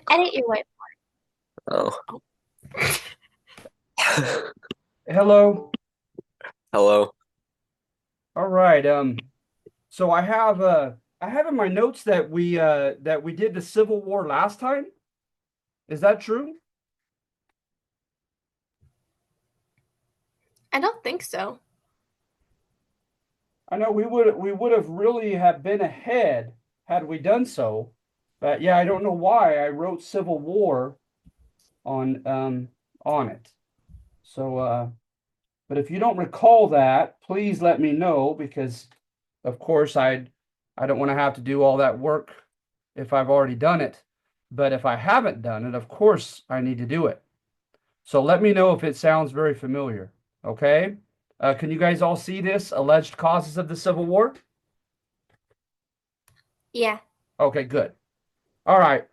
Edit your white. Oh, Hello. hello. All right. So I have in my notes that we did the Civil War last time. Is that true? I don't think so. I know we would have really have been ahead had we done so. But yeah, I don't know why I wrote Civil War on on it. So but if you don't recall that, please let me know because of course I don't want to have to do all that work if I've already done it. But if I haven't done it, of course I need to do it. So let me know if it sounds very familiar. Okay? Can you guys all see this? Alleged causes of the Civil War? Yeah. Okay, good. All right.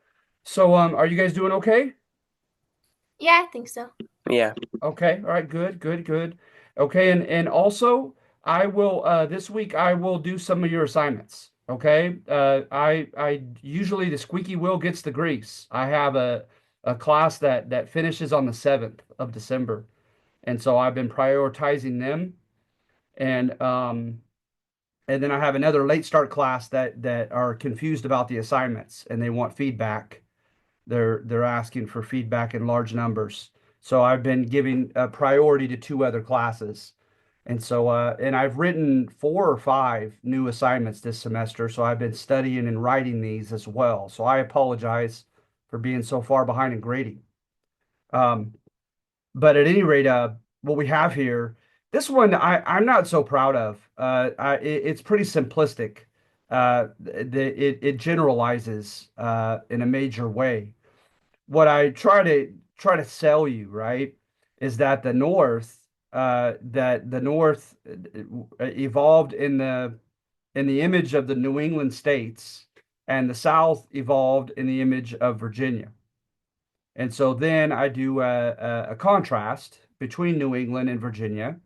So are you guys doing okay? Yeah, I think so. Yeah. Okay. All right, good, good, good. Okay, and also I will this week I will do some of your assignments. Okay. I usually the squeaky wheel gets the grease. I have a class that finishes on the 7th of December. And so I've been prioritizing them and then I have another late start class that are confused about the assignments and they want feedback. They're asking for feedback in large numbers. So I've been giving a priority to two other classes. And so and I've written four or five new assignments this semester, so I've been studying and writing these as well. So I apologize for being so far behind in grading. Um, but at any rate, what we have here, this one I'm not so proud of. It's pretty simplistic. It generalizes in a major way. What I try to sell you, right, is that the North evolved in the image of the New England states, and the South evolved in the image of Virginia. And so then I do a contrast between New England and Virginia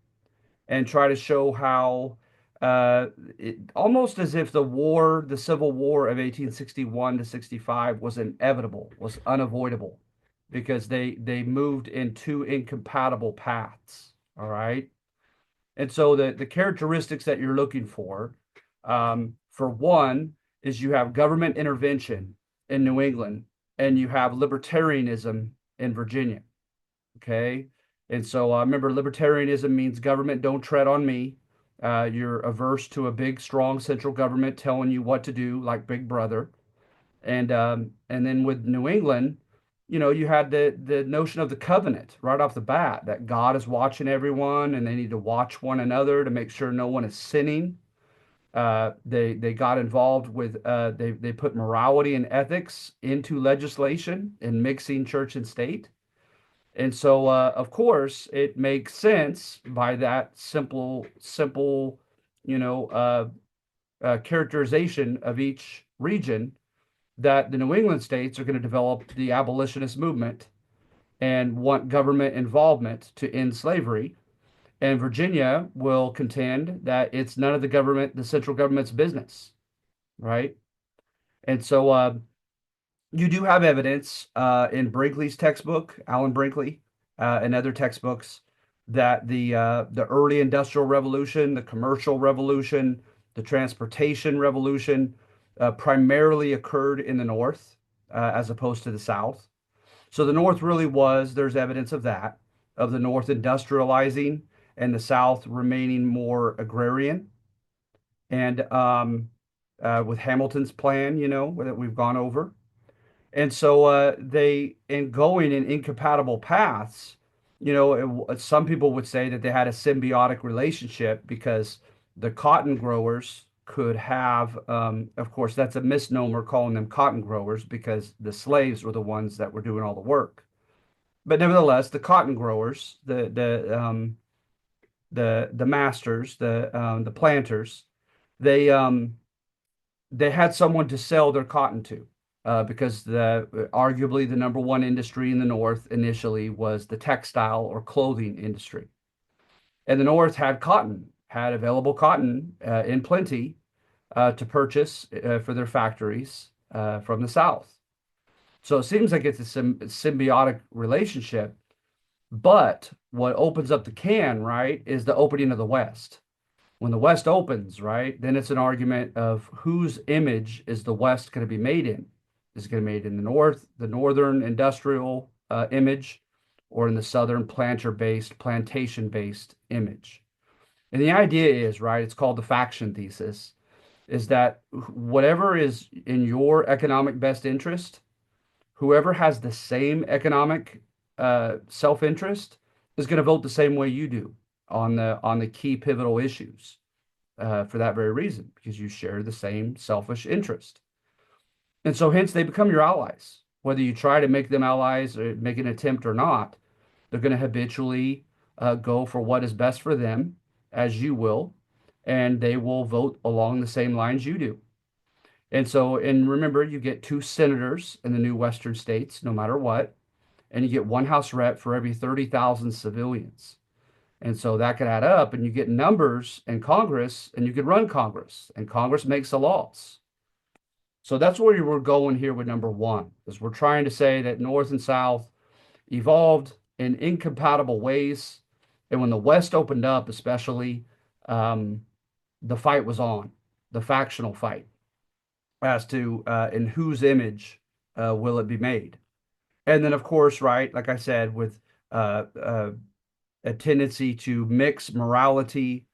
and try to show how almost as if the Civil War of 1861 to 65 was inevitable, was unavoidable, because they moved in two incompatible paths. All right. And so the characteristics that you're looking for one, is you have government intervention in New England and you have libertarianism in Virginia. Okay. And so remember, libertarianism means government don't tread on me. You're averse to a big, strong central government telling you what to do, like Big Brother. And then with New England, you had the notion of the covenant right off the bat that God is watching everyone and they need to watch one another to make sure no one is sinning. They got involved with they put morality and ethics into legislation and mixing church and state. And so, of course, it makes sense by that simple, you know, characterization of each region that the New England states are going to develop the abolitionist movement and want government involvement to end slavery. And Virginia will contend that it's none of the central government's business, right? And so you do have evidence in Brinkley's textbook, Alan Brinkley, and other textbooks that the early industrial revolution, the commercial revolution, the transportation revolution primarily occurred in the North as opposed to the South. So the North really was, there's evidence of that, of the North industrializing and the South remaining more agrarian. And with Hamilton's plan, that we've gone over. And so in going in incompatible paths, some people would say that they had a symbiotic relationship because the cotton growers could have, of course, that's a misnomer calling them cotton growers because the slaves were the ones that were doing all the work. But nevertheless, the cotton growers, the masters, the planters, they they had someone to sell their cotton to because arguably the number one industry in the North initially was the textile or clothing industry. And the North had cotton, had available cotton in plenty to purchase for their factories from the South. So it seems like it's a symbiotic relationship. But what opens up the can, right, is the opening of the West. When the West opens, right, then it's an argument of whose image is the West going to be made in? Is it going to be made in the North, the Northern industrial image, or in the Southern planter-based, plantation-based image? And the idea is, right, it's called the faction thesis, is that whatever is in your economic best interest, whoever has the same economic self-interest is going to vote the same way you do on the key pivotal issues for that very reason, because you share the same selfish interest. And so hence they become your allies. Whether you try to make them allies or make an attempt or not, they're going to habitually go for what is best for them, as you will, and they will vote along the same lines you do. And so, and remember, you get 2 senators in the new Western states, no matter what, and you get 1 House rep for every 30,000 civilians. And so that could add up, and you get numbers in Congress, and you could run Congress, and Congress makes the laws. So that's where we're going here with number one, is we're trying to say that North and South evolved in incompatible ways. And when the West opened up, especially, the fight was on, the factional fight as to in whose image will it be made. And then, of course, right, like I said, with a tendency to mix morality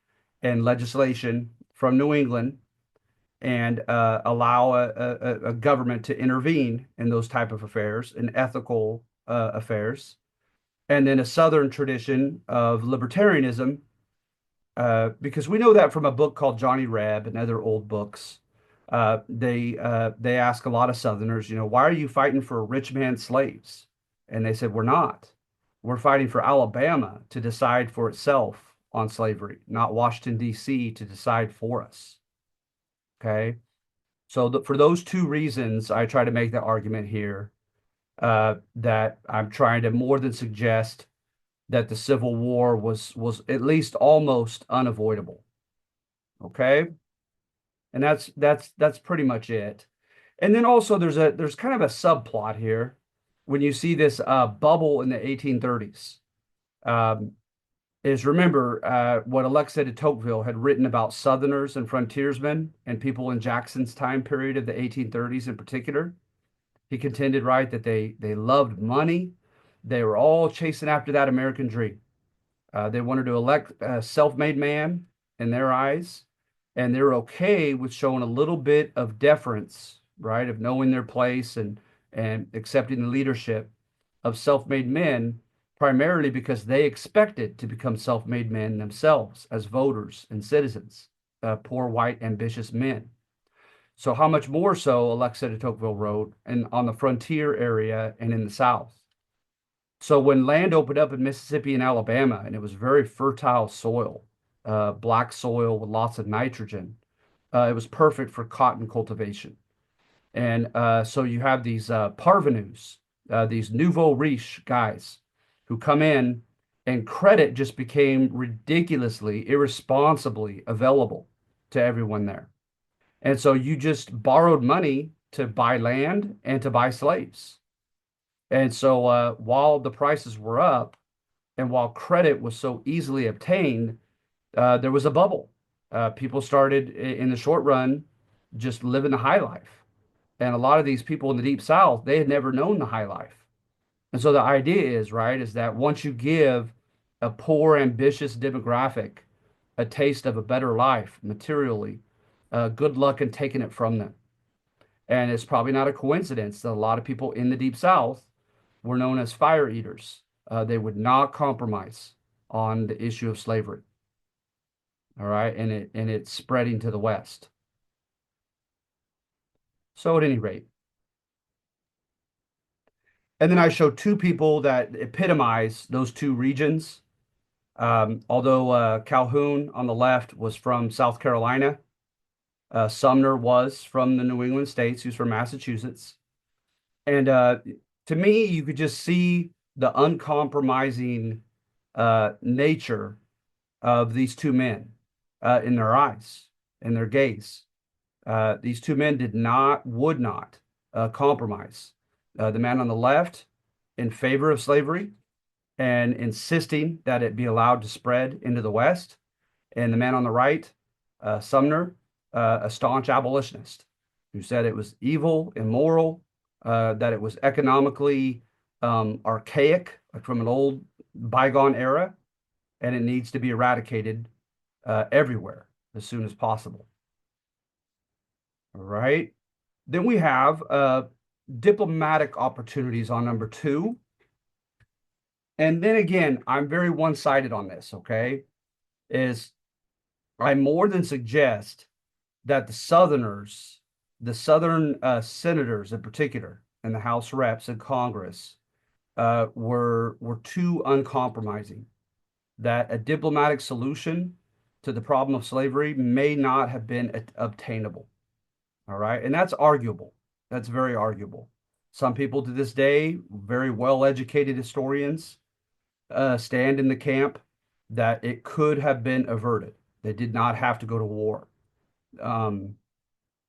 and legislation from New England and allow a government to intervene in those type of affairs, in ethical affairs, and then a Southern tradition of libertarianism, because we know that from a book called Johnny Reb and other old books. They ask a lot of Southerners, why are you fighting for rich man's slaves? And they said, we're not. We're fighting for Alabama to decide for itself on slavery, not Washington, D.C. to decide for us. Okay. So for those two reasons, I try to make the argument here that I'm trying to more than suggest that the Civil War was at least almost unavoidable. Okay. And that's pretty much it. And then also there's kind of a subplot here when you see this bubble in the 1830s. Is remember what Alexis de Tocqueville had written about Southerners and frontiersmen and people in Jackson's time period of the 1830s in particular. He contended, right, that they loved money. They were all chasing after that American dream. They wanted to elect a self-made man in their eyes, and they're okay with showing a little bit of deference, right, of knowing their place and accepting the leadership of self-made men, primarily because they expected to become self-made men themselves as voters and citizens, poor white ambitious men. So how much more so, Alexis de Tocqueville wrote, and on the frontier area and in the South. So when land opened up in Mississippi and Alabama, and it was very fertile soil, black soil with lots of nitrogen, it was perfect for cotton cultivation. And so you have these parvenus, these nouveau riche guys who come in, and credit just became ridiculously, irresponsibly available to everyone there. And so you just borrowed money to buy land and to buy slaves. And so while the prices were up and while credit was so easily obtained, there was a bubble. People started in the short run just living the high life. And a lot of these people in the Deep South, they had never known the high life. And so the idea is, right, is that once you give a poor, ambitious demographic a taste of a better life materially, good luck in taking it from them. And it's probably not a coincidence that a lot of people in the Deep South were known as fire eaters. They would not compromise on the issue of slavery. All right, and it's spreading to the West. So at any rate, and then I show two people that epitomize those two regions. Although Calhoun on the left was from South Carolina, Sumner was from the New England states. He was from Massachusetts. And to me, you could just see the uncompromising nature of these two men in their eyes, in their gaze. These two men would not compromise. The man on the left in favor of slavery and insisting that it be allowed to spread into the West. And the man on the right, Sumner, a staunch abolitionist who said it was evil, immoral, that it was economically archaic, like from an old bygone era, and it needs to be eradicated everywhere as soon as possible. All right. Then we have diplomatic opportunities on number 2. And then again, I'm very one-sided on this, okay? I more than suggest that the Southern senators in particular, and the House reps and Congress, were too uncompromising. That a diplomatic solution to the problem of slavery may not have been obtainable. All right, and that's arguable. That's very arguable. Some people to this day, very well-educated historians, stand in the camp that it could have been averted. They did not have to go to war.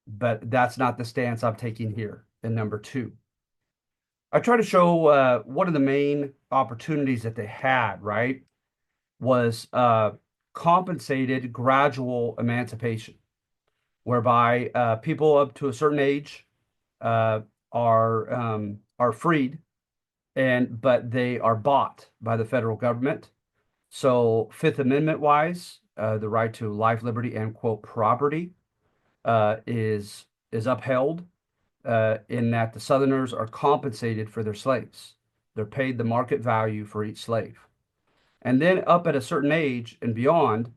But that's not the stance I'm taking here in number 2. I try to show one of the main opportunities that they had, right, was compensated gradual emancipation, whereby people up to a certain age are freed, but they are bought by the federal government. So Fifth Amendment wise, the right to life, liberty, and quote property is upheld in that the Southerners are compensated for their slaves. They're paid the market value for each slave. And then up at a certain age and beyond,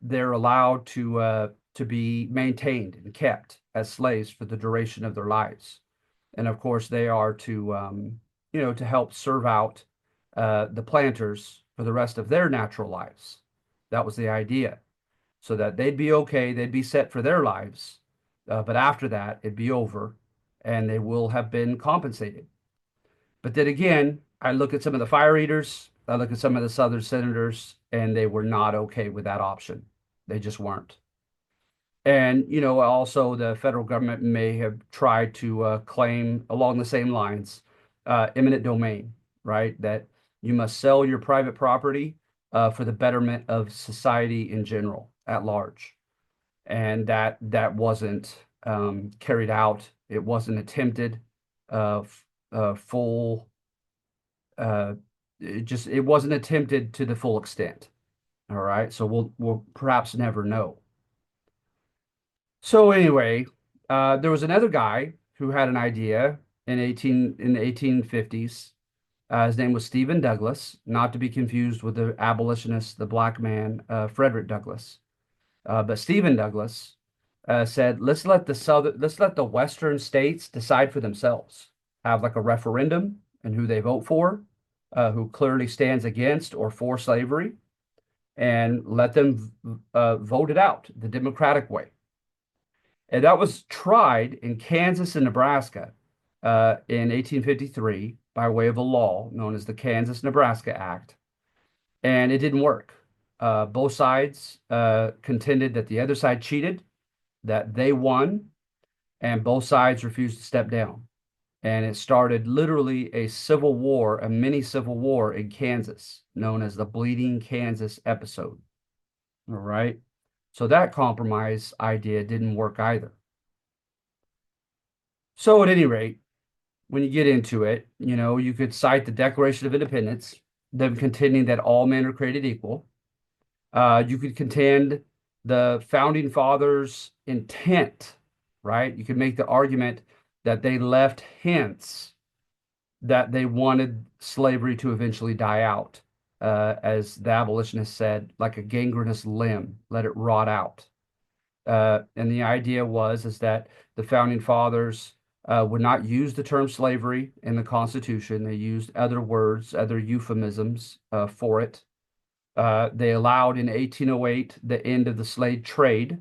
they're allowed to be maintained and kept as slaves for the duration of their lives. And of course, they are to to help serve out the planters for the rest of their natural lives. That was the idea, so that they'd be okay, they'd be set for their lives, but after that, it'd be over, and they will have been compensated. But then again, I look at some of the fire eaters, I look at some of the Southern senators, and they were not okay with that option. They just weren't. And, also the federal government may have tried to claim along the same lines, eminent domain, right? That you must sell your private property for the betterment of society in general, at large. And that wasn't carried out. It wasn't attempted full. It wasn't attempted to the full extent. All right, so we'll perhaps never know. So anyway, there was another guy who had an idea in the 1850s. His name was Stephen Douglas, not to be confused with the abolitionist, the black man, Frederick Douglass. But Stephen Douglas said, let's let the Western states decide for themselves. Have like a referendum and who they vote for, who clearly stands against or for slavery, and let them vote it out the democratic way. And that was tried in Kansas and Nebraska in 1853 by way of a law known as the Kansas-Nebraska Act. And it didn't work. Both sides contended that the other side cheated, that they won, and both sides refused to step down. And it started literally a civil war, a mini civil war in Kansas, known as the Bleeding Kansas episode. All right. So that compromise idea didn't work either. So at any rate, when you get into it, you could cite the Declaration of Independence, them contending that all men are created equal. You could contend the founding fathers' intent, right? You could make the argument that they left hints that they wanted slavery to eventually die out. As the abolitionist said, like a gangrenous limb, let it rot out. And the idea is that the founding fathers would not use the term slavery in the Constitution. They used other words, other euphemisms for it. They allowed in 1808 the end of the slave trade.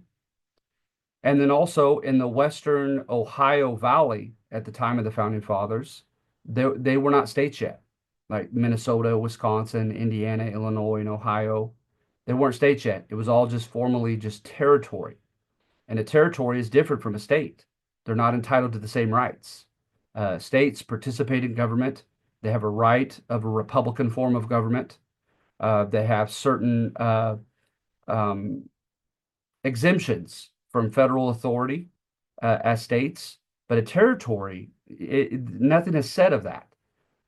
And then also in the Western Ohio Valley at the time of the founding fathers, they were not states yet. Like Minnesota, Wisconsin, Indiana, Illinois, and Ohio. They weren't states yet. It was all just formally just territory. And a territory is different from a state. They're not entitled to the same rights. States participate in government. They have a right of a republican form of government. They have certain um, exemptions from federal authority as states, but a territory, nothing is said of that,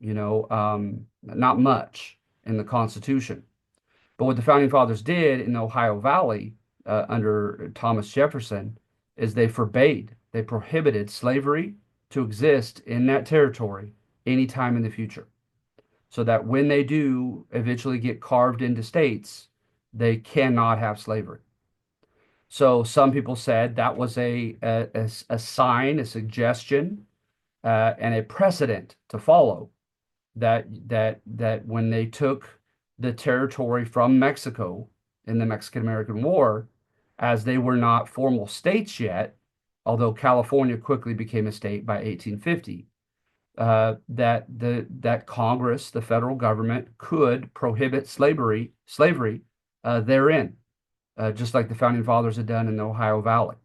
not much in the Constitution. But what the founding fathers did in the Ohio Valley under Thomas Jefferson is they prohibited slavery to exist in that territory anytime in the future. So that when they do eventually get carved into states, they cannot have slavery. So some people said that was a sign, a suggestion, and a precedent to follow that when they took the territory from Mexico in the Mexican-American War, as they were not formal states yet, although California quickly became a state by 1850, that Congress, the federal government, could prohibit slavery therein, just like the founding fathers had done in the Ohio Valley.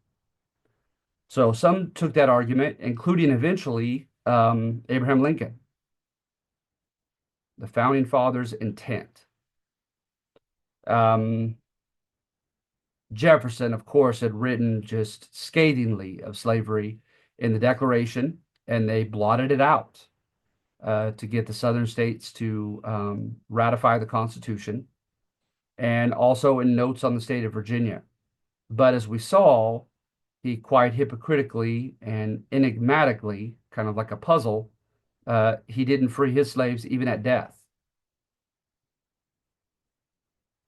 So some took that argument, including eventually Abraham Lincoln. The founding fathers' intent. Jefferson, of course, had written just scathingly of slavery in the Declaration, and they blotted it out to get the southern states to ratify the Constitution, and also in notes on the state of Virginia. But as we saw, he quite hypocritically and enigmatically, kind of like a puzzle, he didn't free his slaves even at death.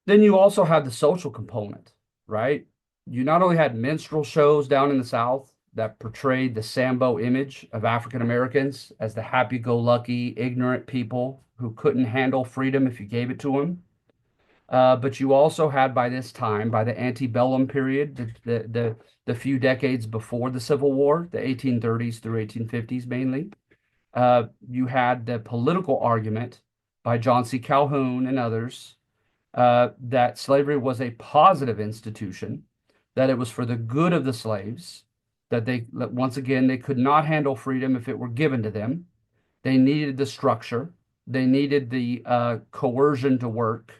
Then you also had the social component, right? You not only had minstrel shows down in the South that portrayed the Sambo image of African Americans as the happy-go-lucky, ignorant people who couldn't handle freedom if you gave it to them, but you also had, by this time, by the antebellum period, the few decades before the Civil War, the 1830s through 1850s mainly, you had the political argument by John C. Calhoun and others that slavery was a positive institution, that it was for the good of the slaves, that once again, they could not handle freedom if it were given to them. They needed the structure. They needed the coercion to work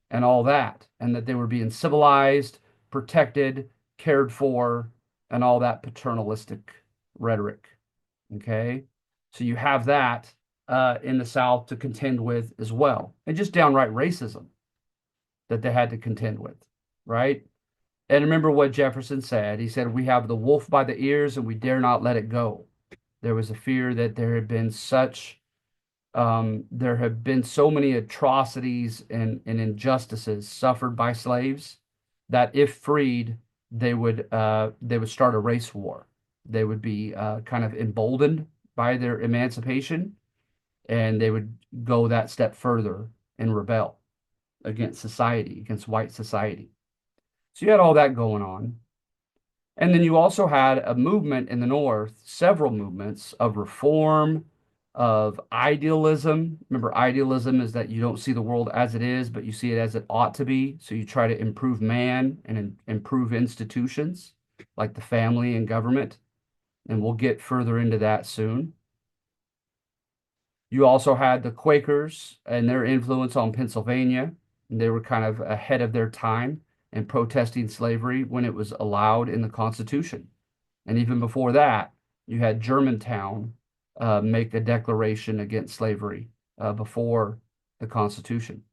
and all that, and that they were being civilized, protected, cared for, and all that paternalistic rhetoric. Okay? So you have that in the South to contend with as well, and just downright racism that they had to contend with, right? And remember what Jefferson said. He said, "We have the wolf by the ears and we dare not let it go." There was a fear that there had been so many atrocities and injustices suffered by slaves that if freed, they would start a race war. They would be kind of emboldened by their emancipation, and they would go that step further and rebel against society, against white society. So you had all that going on. And then you also had a movement in the North, several movements of reform, of idealism. Remember, idealism is that you don't see the world as it is, but you see it as it ought to be. So you try to improve man and improve institutions like the family and government. And we'll get further into that soon. You also had the Quakers and their influence on Pennsylvania. They were kind of ahead of their time in protesting slavery when it was allowed in the Constitution. And even before that, you had Germantown make a declaration against slavery before the Constitution.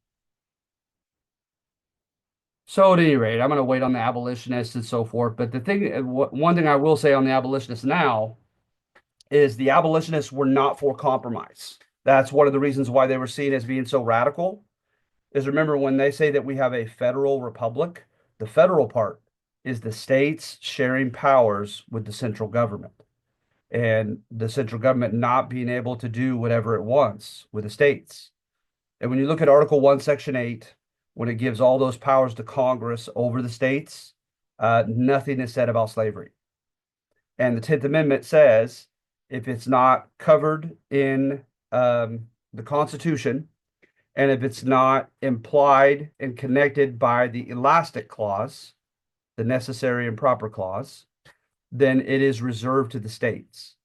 So at any rate, I'm going to wait on the abolitionists and so forth. But one thing I will say on the abolitionists now is the abolitionists were not for compromise. That's one of the reasons why they were seen as being so radical. Is remember when they say that we have a federal republic, the federal part is the states sharing powers with the central government, and the central government not being able to do whatever it wants with the states. And when you look at Article 1, Section 8, when it gives all those powers to Congress over the states, nothing is said about slavery. And the 10th Amendment says if it's not covered in the Constitution, and if it's not implied and connected by the elastic clause, the necessary and proper clause, then it is reserved to the states.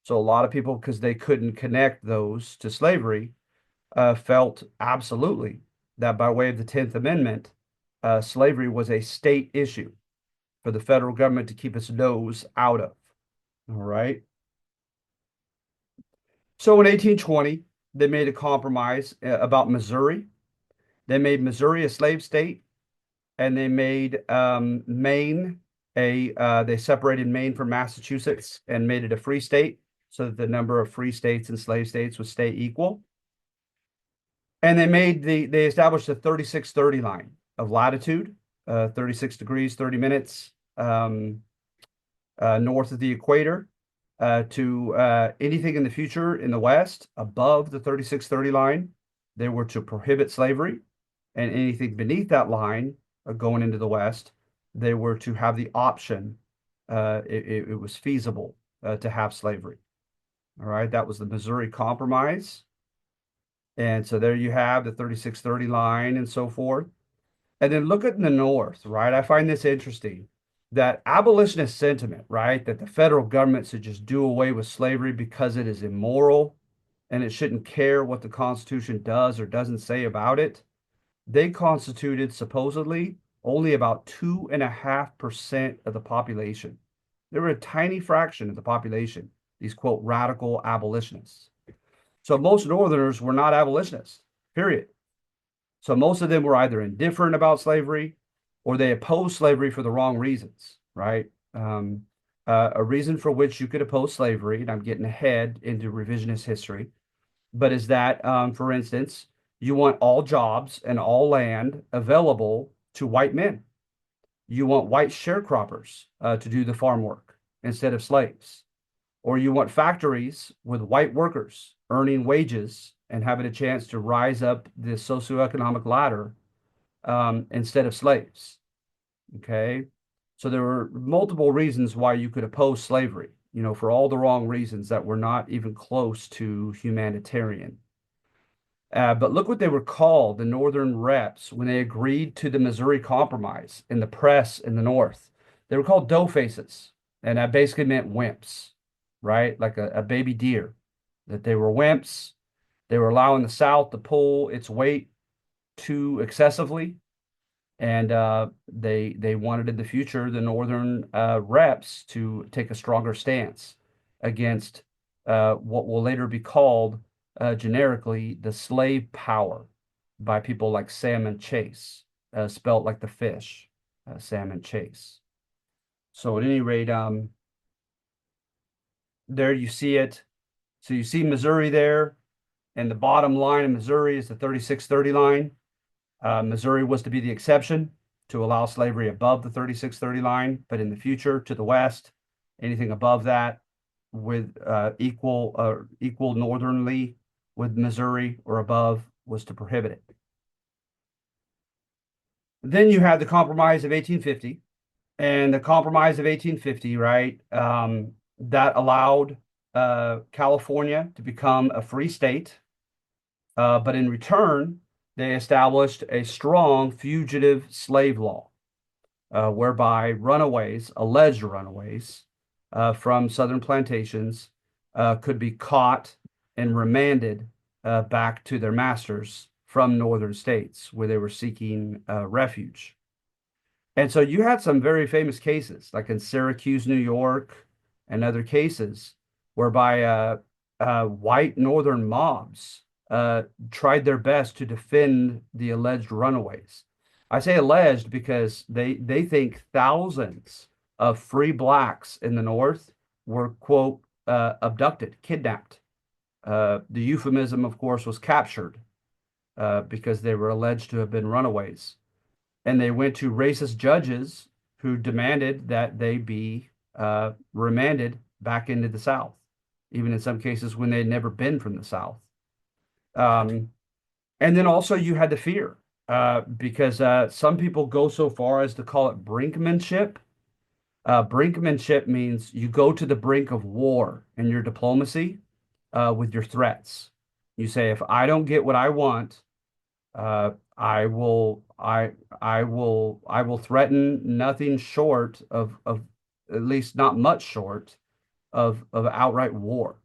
So a lot of people, because they couldn't connect those to slavery, felt absolutely that by way of the 10th Amendment, slavery was a state issue for the federal government to keep its nose out of. All right. So in 1820, they made a compromise about Missouri. They made Missouri a slave state, and they made Maine they separated Maine from Massachusetts and made it a free state so that the number of free states and slave states would stay equal. And they established a 3630 line of latitude, 36 degrees, 30 minutes north of the equator to anything in the future in the West above the 3630 line. They were to prohibit slavery, and anything beneath that line going into the West, they were to have the option. It was feasible to have slavery. All right, that was the Missouri Compromise. And so there you have the 3630 line and so forth. And then look at the North, right? I find this interesting that abolitionist sentiment, right? That the federal government should just do away with slavery because it is immoral and it shouldn't care what the Constitution does or doesn't say about it. They constituted supposedly only about 2.5% of the population. They were a tiny fraction of the population, these quote radical abolitionists. So most Northerners were not abolitionists, period. So most of them were either indifferent about slavery or they opposed slavery for the wrong reasons, right? A reason for which you could oppose slavery, and I'm getting ahead into revisionist history, but is that, for instance, you want all jobs and all land available to white men. You want white sharecroppers to do the farm work instead of slaves. Or you want factories with white workers earning wages and having a chance to rise up the socioeconomic ladder instead of slaves. Okay. So there were multiple reasons why you could oppose slavery, for all the wrong reasons that were not even close to humanitarian. But look what they were called, the Northern reps, when they agreed to the Missouri Compromise in the press in the North. They were called dough faces, and that basically meant wimps, right? Like a baby deer, that they were wimps. They were allowing the South to pull its weight too excessively, and they wanted in the future the Northern reps to take a stronger stance against what will later be called generically the slave power by people like Salmon Chase, spelt like the fish, Salmon Chase. So at any rate, there you see it. So you see Missouri there, and the bottom line of Missouri is the 3630 line. Missouri was to be the exception to allow slavery above the 3630 line, but in the future to the west, anything above that with equal northernly with Missouri or above was to prohibit it. Then you had the Compromise of 1850, and the Compromise of 1850, right, that allowed California to become a free state, but in return, they established a strong fugitive slave law, whereby runaways, alleged runaways from southern plantations, could be caught and remanded back to their masters from northern states where they were seeking refuge. And so you had some very famous cases, like in Syracuse, New York, and other cases, whereby white northern mobs tried their best to defend the alleged runaways. I say alleged because they think thousands of free blacks in the North were, quote, abducted, kidnapped. The euphemism, of course, was captured because they were alleged to have been runaways. And they went to racist judges who demanded that they be remanded back into the South, even in some cases when they'd never been from the South. And then also you had the fear because some people go so far as to call it brinkmanship. Brinkmanship means you go to the brink of war in your diplomacy with your threats. You say, if I don't get what I want, I will threaten nothing short of at least not much short of outright war.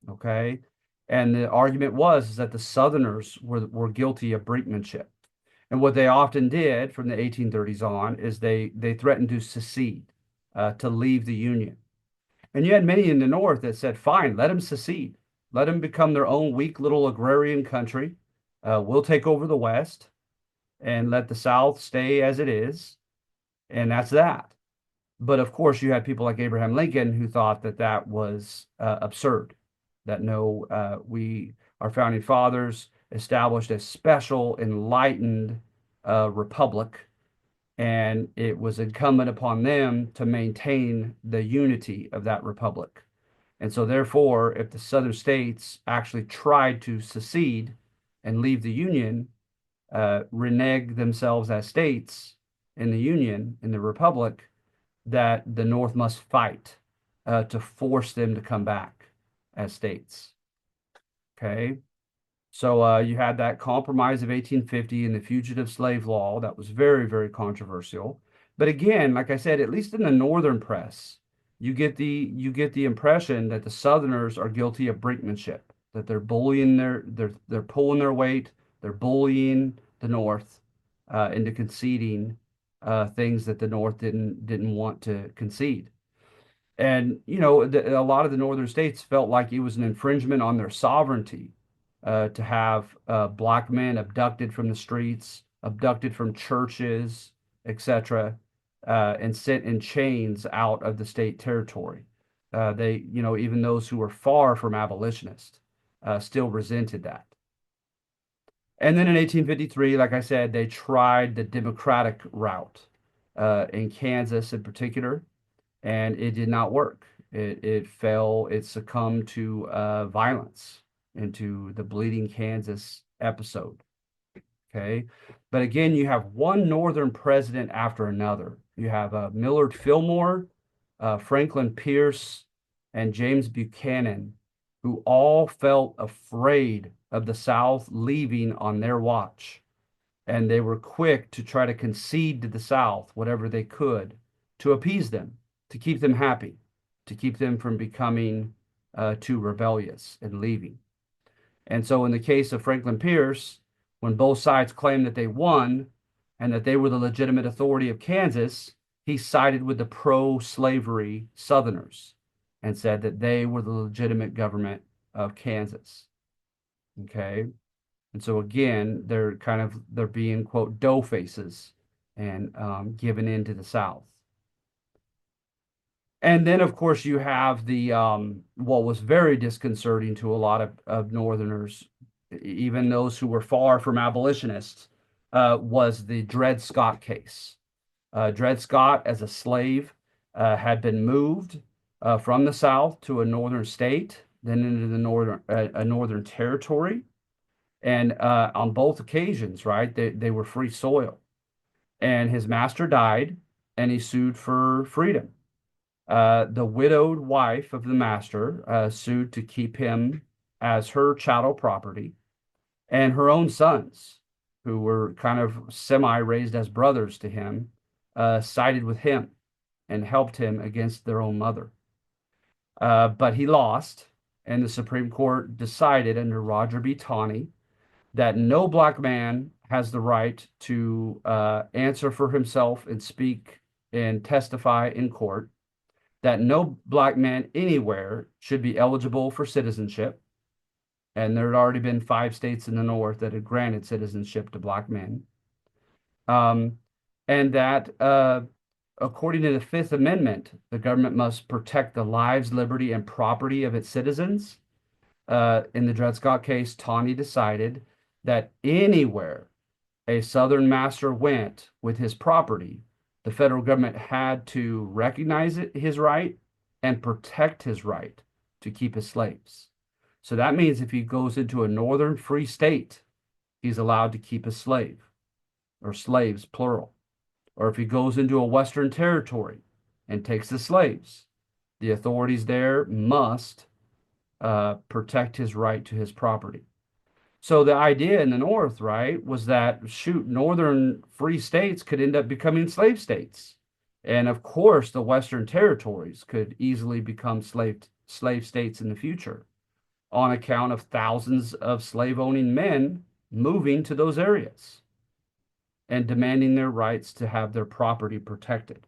Okay. And the argument was is that the Southerners were guilty of brinkmanship. And what they often did from the 1830s on is they threatened to secede, to leave the Union. And you had many in the North that said, fine, let them secede. Let them become their own weak little agrarian country. We'll take over the West and let the South stay as it is. And that's that. But of course, you had people like Abraham Lincoln who thought that that was absurd. That no, our founding fathers established a special enlightened republic, and it was incumbent upon them to maintain the unity of that republic. And so, therefore, if the Southern states actually tried to secede and leave the Union, renege themselves as states in the Union, in the republic, that the North must fight to force them to come back as states. Okay. So you had that Compromise of 1850 and the Fugitive Slave Law that was very, very controversial. But again, like I said, at least in the Northern press, you get the impression that the Southerners are guilty of brinkmanship, that they're bullying they're pulling their weight, they're bullying the North into conceding things that the North didn't want to concede. And a lot of the northern states felt like it was an infringement on their sovereignty to have black men abducted from the streets, abducted from churches, etc., and sent in chains out of the state territory. Even those who were far from abolitionists still resented that. And then in 1853, like I said, they tried the Democratic route in Kansas in particular, and it did not work. It fell, it succumbed to violence, into the Bleeding Kansas episode. Okay. But again, you have one Northern president after another. You have Millard Fillmore, Franklin Pierce, and James Buchanan, who all felt afraid of the South leaving on their watch. And they were quick to try to concede to the South whatever they could to appease them, to keep them happy, to keep them from becoming too rebellious and leaving. And so in the case of Franklin Pierce, when both sides claimed that they won and that they were the legitimate authority of Kansas, he sided with the pro-slavery Southerners and said that they were the legitimate government of Kansas. Okay. And so again, they're being, quote, dough faces and given in to the South. And then, of course, you have the what was very disconcerting to a lot of Northerners, even those who were far from abolitionists, was the Dred Scott case. Dred Scott, as a slave, had been moved from the South to a northern state, then into the a northern territory. And on both occasions, right, they were free soil. And his master died, and he sued for freedom. The widowed wife of the master sued to keep him as her chattel property, and her own sons, who were kind of semi-raised as brothers to him, sided with him and helped him against their own mother. But he lost, and the Supreme Court decided under Roger B. Taney that no black man has the right to answer for himself and speak and testify in court, that no black man anywhere should be eligible for citizenship. And there had already been 5 states in the North that had granted citizenship to black men. And that according to the Fifth Amendment, the government must protect the lives, liberty, and property of its citizens. In the Dred Scott case, Taney decided that anywhere a Southern master went with his property, the federal government had to recognize his right and protect his right to keep his slaves. So that means if he goes into a northern free state, he's allowed to keep a slave, or slaves, plural. Or if he goes into a western territory and takes the slaves, the authorities there must protect his right to his property. So the idea in the North, right, was that, shoot, northern free states could end up becoming slave states. And of course, the Western territories could easily become slave states in the future on account of thousands of slave owning men moving to those areas and demanding their rights to have their property protected.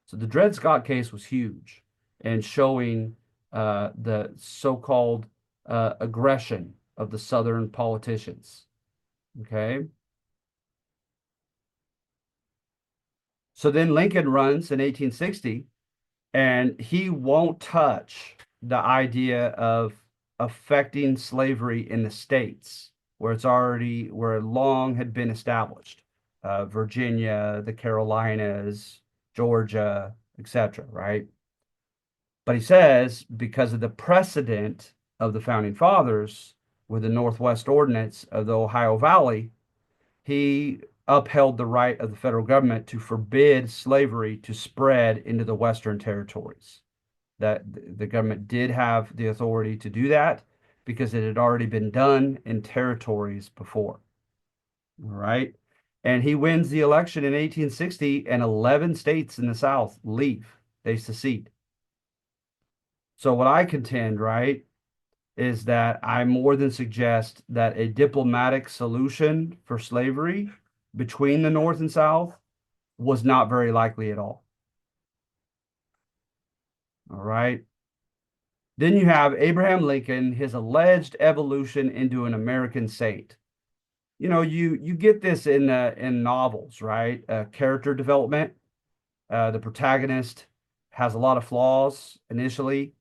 So the Dred Scott case was huge and showing the so-called aggression of the Southern politicians. Okay. So then Lincoln runs in 1860, and he won't touch the idea of affecting slavery in the states where where it long had been established, Virginia, the Carolinas, Georgia, etc., right? But he says because of the precedent of the founding fathers with the Northwest Ordinance of the Ohio Valley, he upheld the right of the federal government to forbid slavery to spread into the Western territories. That the government did have the authority to do that because it had already been done in territories before. All right. And he wins the election in 1860, and 11 states in the South leave. They secede. So, what I contend, right, is that I more than suggest that a diplomatic solution for slavery between the North and South was not very likely at all. All right. Then you have Abraham Lincoln, his alleged evolution into an American saint. You know, you get this in novels, right? Character development. The protagonist has a lot of flaws initially,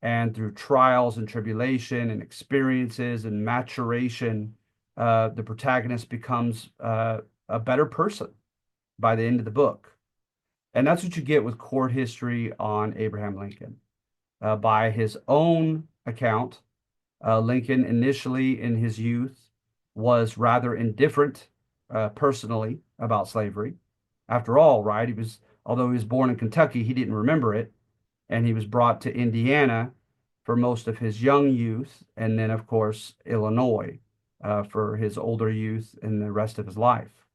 and through trials and tribulation and experiences and maturation, the protagonist becomes a better person by the end of the book. And that's what you get with Court History on Abraham Lincoln. By his own account, Lincoln initially in his youth was rather indifferent personally about slavery. After all, right, although he was born in Kentucky, he didn't remember it. And he was brought to Indiana for most of his young youth, and then, of course, Illinois for his older youth and the rest of his life.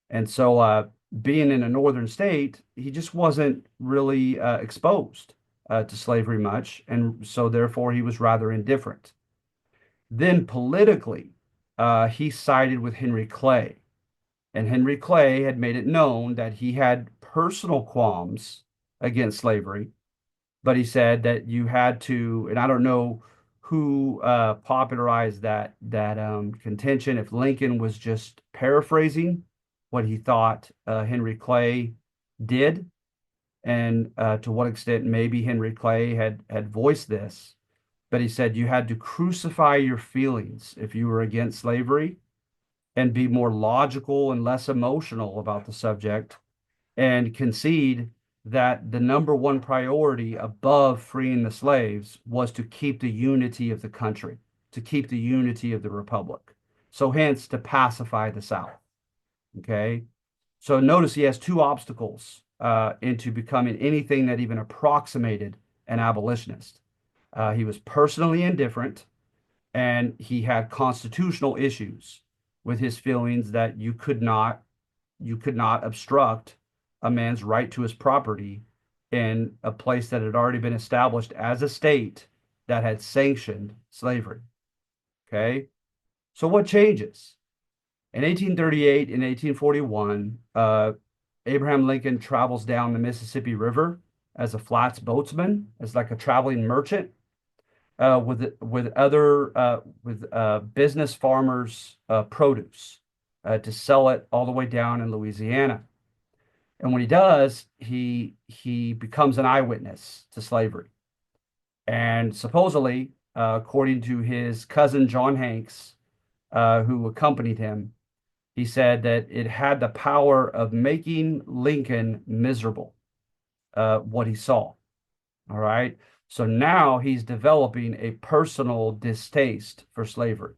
And so, being in a northern state, he just wasn't really exposed to slavery much. And so, therefore, he was rather indifferent. Then, politically, he sided with Henry Clay. And Henry Clay had made it known that he had personal qualms against slavery, but he said that you had to, and I don't know who popularized that contention, if Lincoln was just paraphrasing what he thought Henry Clay did, and to what extent maybe Henry Clay had voiced this. But he said you had to crucify your feelings if you were against slavery and be more logical and less emotional about the subject and concede that the number one priority above freeing the slaves was to keep the unity of the country, to keep the unity of the republic. So hence to pacify the South. Okay. So notice he has two obstacles into becoming anything that even approximated an abolitionist. He was personally indifferent, and he had constitutional issues with his feelings that you could not obstruct a man's right to his property in a place that had already been established as a state that had sanctioned slavery. Okay. So what changes? In 1838 and 1841, Abraham Lincoln travels down the Mississippi River as a flats boatsman, as like a traveling merchant, with other business farmers' produce to sell it all the way down in Louisiana. And when he does, he becomes an eyewitness to slavery. And supposedly, according to his cousin John Hanks, who accompanied him, he said that it had the power of making Lincoln miserable, what he saw. All right. So now he's developing a personal distaste for slavery.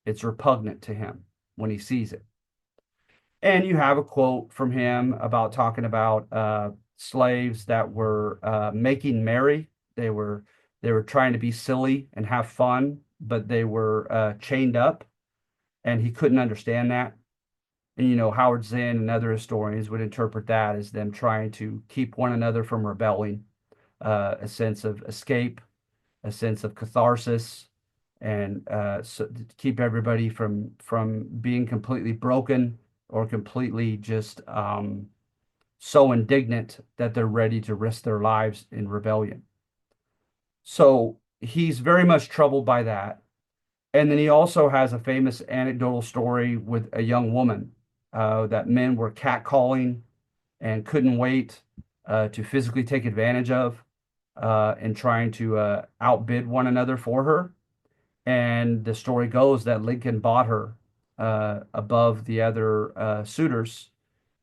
It's repugnant to him when he sees it. And you have a quote from him about talking about slaves that were making merry. They were trying to be silly and have fun, but they were chained up, and he couldn't understand that. And, you know, Howard Zinn and other historians would interpret that as them trying to keep one another from rebelling, a sense of escape, a sense of catharsis, and so to keep everybody from being completely broken or completely just so indignant that they're ready to risk their lives in rebellion. So he's very much troubled by that. And then he also has a famous anecdotal story with a young woman that men were catcalling and couldn't wait to physically take advantage of and trying to outbid one another for her. And the story goes that Lincoln bought her above the other suitors,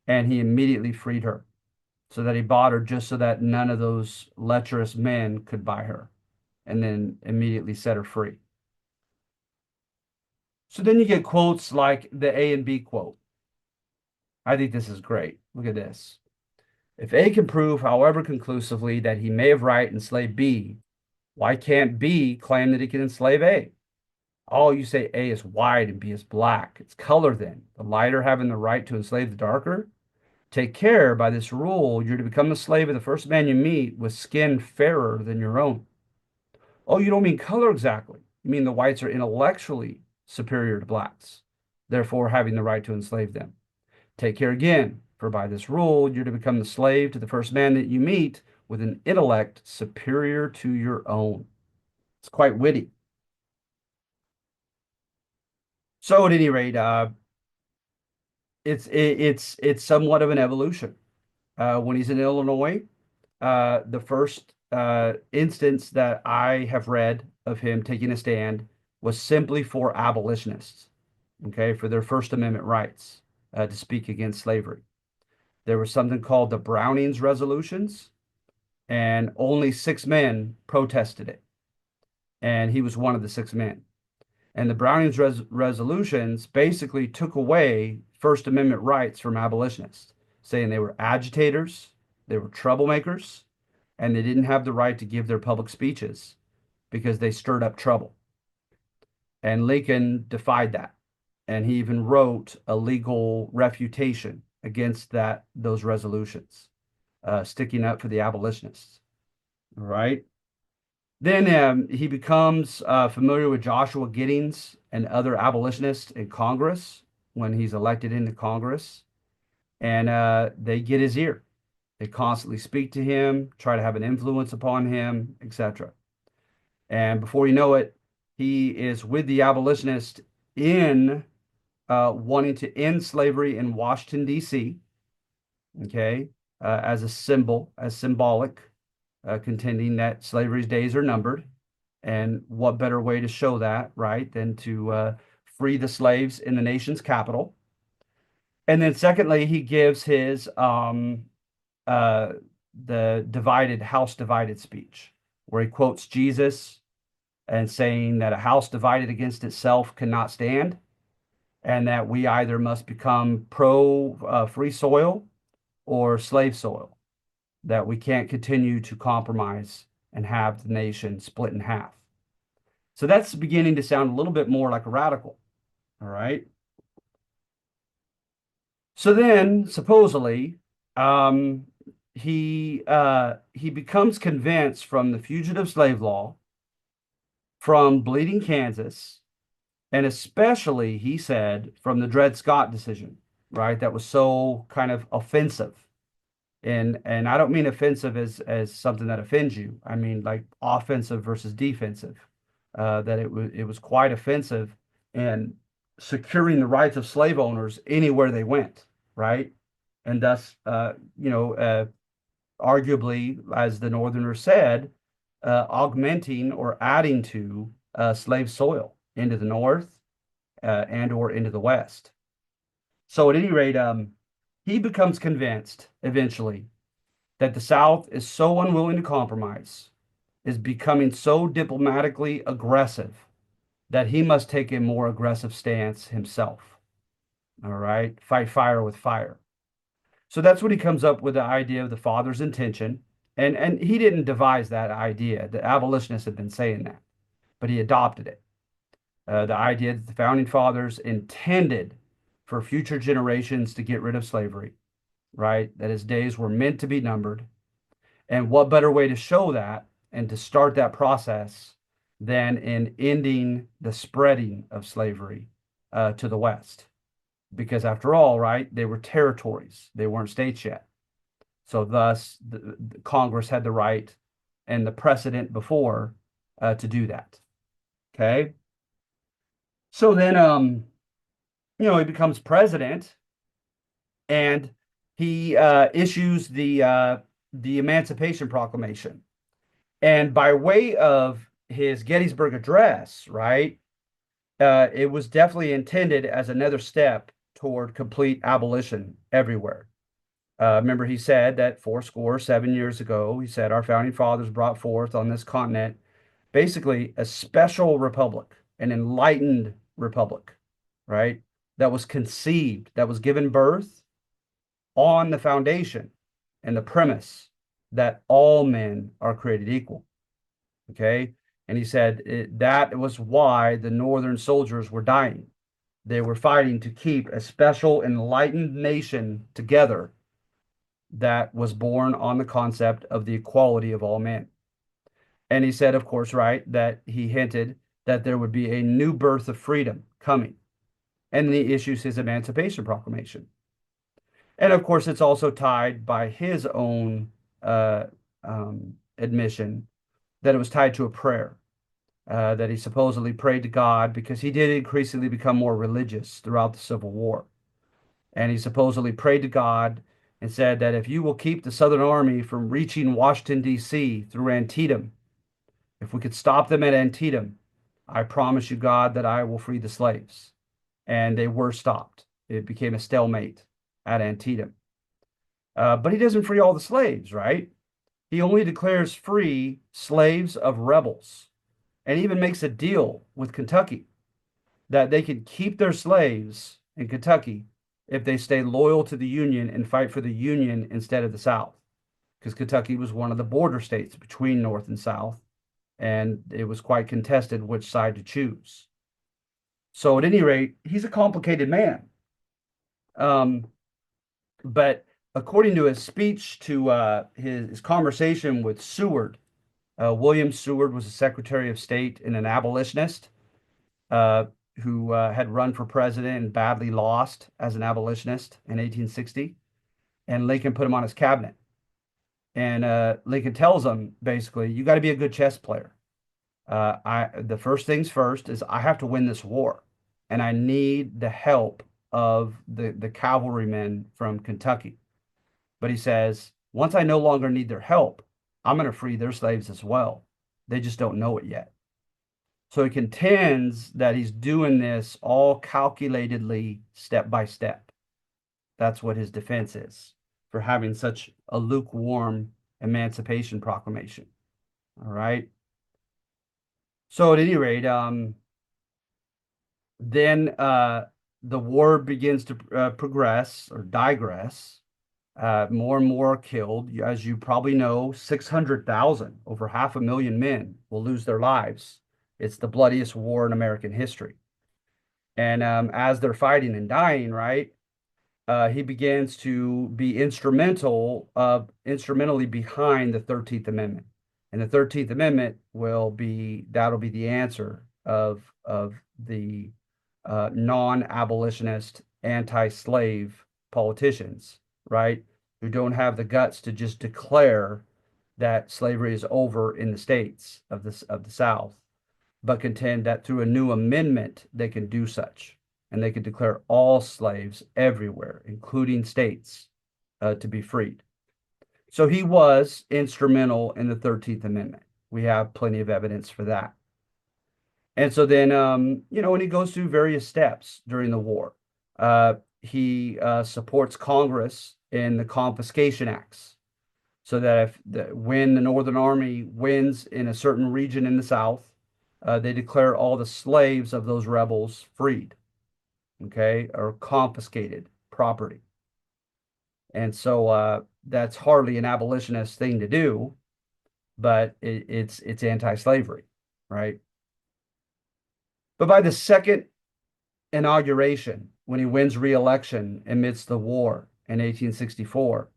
and he immediately freed her. So that he bought her just so that none of those lecherous men could buy her, and then immediately set her free. So then you get quotes like the A and B quote. I think this is great. Look at this. If A can prove, however conclusively, that he may have right enslaved B, why can't B claim that he can enslave A? Oh, you say A is white and B is black. It's color then. The lighter having the right to enslave the darker? Take care, by this rule, you're to become the slave of the first man you meet with skin fairer than your own. Oh, you don't mean color exactly. You mean the whites are intellectually superior to blacks, therefore having the right to enslave them. Take care again, for by this rule, you're to become the slave to the first man that you meet with an intellect superior to your own. It's quite witty. So at any rate, it's somewhat of an evolution. When he's in Illinois, the first instance that I have read of him taking a stand was simply for abolitionists, okay, for their First Amendment rights to speak against slavery. There was something called the Browning's Resolutions, and only 6 men protested it. And he was one of the 6 men. And the Browning's resolutions basically took away First Amendment rights from abolitionists, saying they were agitators, they were troublemakers, and they didn't have the right to give their public speeches because they stirred up trouble. And Lincoln defied that. And he even wrote a legal refutation against those resolutions, sticking up for the abolitionists. All right. Then he becomes familiar with Joshua Giddings and other abolitionists in Congress when he's elected into Congress. And they get his ear. They constantly speak to him, try to have an influence upon him, etc. And before you know it, he is with the abolitionists in wanting to end slavery in Washington, D.C., okay, as a symbol, as symbolic, contending that slavery's days are numbered. And what better way to show that, right, than to free the slaves in the nation's capital? And then secondly, he gives his the divided house divided speech, where he quotes Jesus and saying that a house divided against itself cannot stand, and that we either must become pro free soil or slave soil, that we can't continue to compromise and have the nation split in half. So that's beginning to sound a little bit more like a radical. All right. So then, supposedly, he becomes convinced from the fugitive slave law, from Bleeding Kansas, and especially, he said, from the Dred Scott decision, right? That was so kind of offensive. And I don't mean offensive as something that offends you. I mean like offensive versus defensive. That it was quite offensive and securing the rights of slave owners anywhere they went, right? And thus, arguably, as the Northerners said, augmenting or adding to slave soil into the North and or into the West. So at any rate, he becomes convinced eventually that the South is so unwilling to compromise, is becoming so diplomatically aggressive, that he must take a more aggressive stance himself. All right, fight fire with fire. So that's when he comes up with the idea of the father's intention. And he didn't devise that idea. The abolitionists had been saying that, but he adopted it. The idea that the founding fathers intended for future generations to get rid of slavery, right? That his days were meant to be numbered. And what better way to show that and to start that process than in ending the spreading of slavery to the West? Because after all, right, they were territories. They weren't states yet. So thus, the Congress had the right and the precedent before to do that. Okay. So then, he becomes president, and he issues the Emancipation Proclamation. And by way of his Gettysburg Address, right, it was definitely intended as another step toward complete abolition everywhere. Remember, he said that 7 years ago, he said, our founding fathers brought forth on this continent basically a special republic, an enlightened republic, right? That was conceived, that was given birth on the foundation and the premise that all men are created equal. Okay. And he said that was why the Northern soldiers were dying. They were fighting to keep a special enlightened nation together that was born on the concept of the equality of all men. And he said, of course, right, that he hinted that there would be a new birth of freedom coming. And he issues his Emancipation Proclamation. And of course, it's also tied by his own admission that it was tied to a prayer, that he supposedly prayed to God because he did increasingly become more religious throughout the Civil War. And he supposedly prayed to God and said that if you will keep the Southern Army from reaching Washington, D.C. through Antietam, if we could stop them at Antietam, I promise you, God, that I will free the slaves. And they were stopped. It became a stalemate at Antietam. But he doesn't free all the slaves, right? He only declares free slaves of rebels, and even makes a deal with Kentucky that they could keep their slaves in Kentucky if they stay loyal to the Union and fight for the Union instead of the South, because Kentucky was one of the border states between North and South, and it was quite contested which side to choose. So at any rate, he's a complicated man. But according to his speech to his conversation with Seward, William Seward was a Secretary of State and an abolitionist who had run for president and badly lost as an abolitionist in 1860. And Lincoln put him on his cabinet. And Lincoln tells him, basically, you got to be a good chess player. The first things first is I have to win this war, and I need the help of the cavalrymen from Kentucky. But he says, once I no longer need their help, I'm going to free their slaves as well. They just don't know it yet. So he contends that he's doing this all calculatedly, step by step. That's what his defense is for having such a lukewarm Emancipation Proclamation. All right. So at any rate, then the war begins to progress or digress. More and more killed. As you probably know, 600,000, over 500,000 men will lose their lives. It's the bloodiest war in American history. And as they're fighting and dying, right, he begins to be instrumentally behind the 13th Amendment. And the 13th Amendment that'll be the answer of the non-abolitionist, anti-slave politicians, right, who don't have the guts to just declare that slavery is over in the states of the South, but contend that through a new amendment they can do such, and they can declare all slaves everywhere, including states, to be freed. So he was instrumental in the 13th Amendment. We have plenty of evidence for that. And so then, and he goes through various steps during the war. He supports Congress in the confiscation acts, so that when the Northern Army wins in a certain region in the South, they declare all the slaves of those rebels freed, okay, or confiscated property. And so that's hardly an abolitionist thing to do, but it's anti-slavery, right? But by the second inauguration when he wins re-election amidst the war in 1864,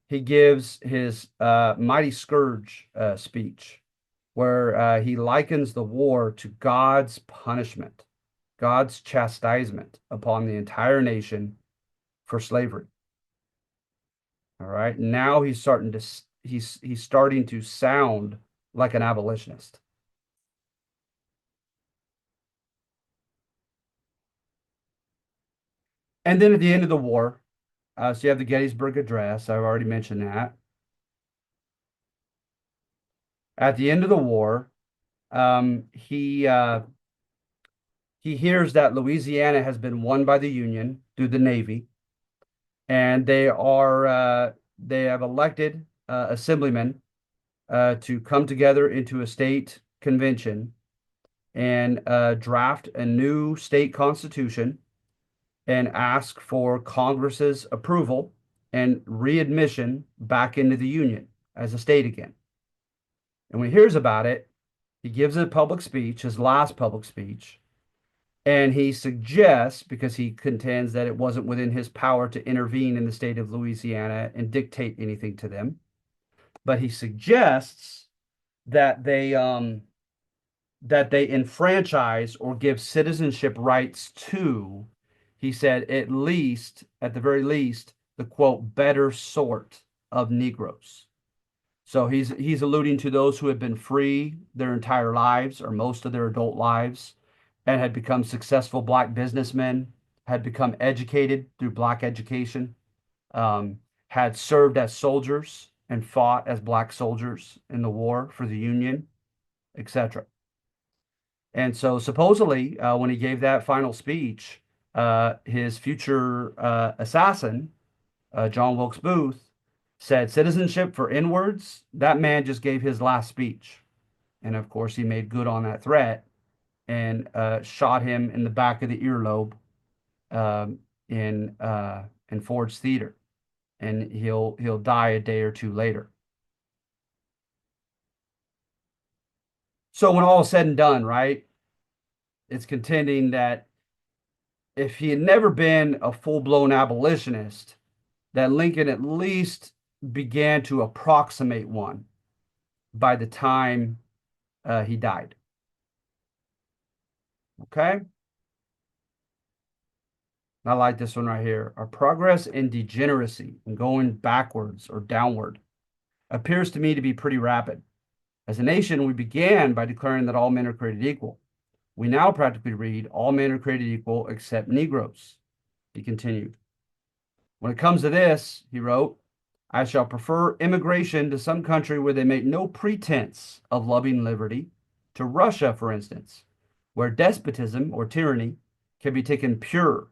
he gives his Mighty Scourge speech, where he likens the war to God's punishment, God's chastisement upon the entire nation for slavery. All right. Now he's starting to sound like an abolitionist. And then at the end of the war, so you have the Gettysburg Address. I've already mentioned that. At the end of the war, he hears that Louisiana has been won by the Union through the Navy, and they have elected assemblymen to come together into a state convention and draft a new state constitution and ask for Congress's approval and readmission back into the Union as a state again. And when he hears about it, he gives a public speech, his last public speech, and he suggests, because he contends that it wasn't within his power to intervene in the state of Louisiana and dictate anything to them, but he suggests that they enfranchise or give citizenship rights to, he said, at the very least, the quote, better sort of Negroes. So he's alluding to those who have been free their entire lives or most of their adult lives and had become successful Black businessmen, had become educated through Black education, had served as soldiers and fought as Black soldiers in the war for the Union, etc. And so supposedly, when he gave that final speech, his future assassin, John Wilkes Booth, said, "Citizenship for inwards." That man just gave his last speech. And of course, he made good on that threat and shot him in the back of the earlobe in Ford's Theater. And he'll die a day or two later. So when all is said and done, right, it's contending that if he had never been a full-blown abolitionist, that Lincoln at least began to approximate one by the time he died. Okay? I like this one right here. Our progress in degeneracy and going backwards or downward appears to me to be pretty rapid. As a nation, we began by declaring that all men are created equal. We now practically read, all men are created equal except Negroes. He continued. When it comes to this, he wrote, I shall prefer immigration to some country where they make no pretense of loving liberty, to Russia, for instance, where despotism or tyranny can be taken pure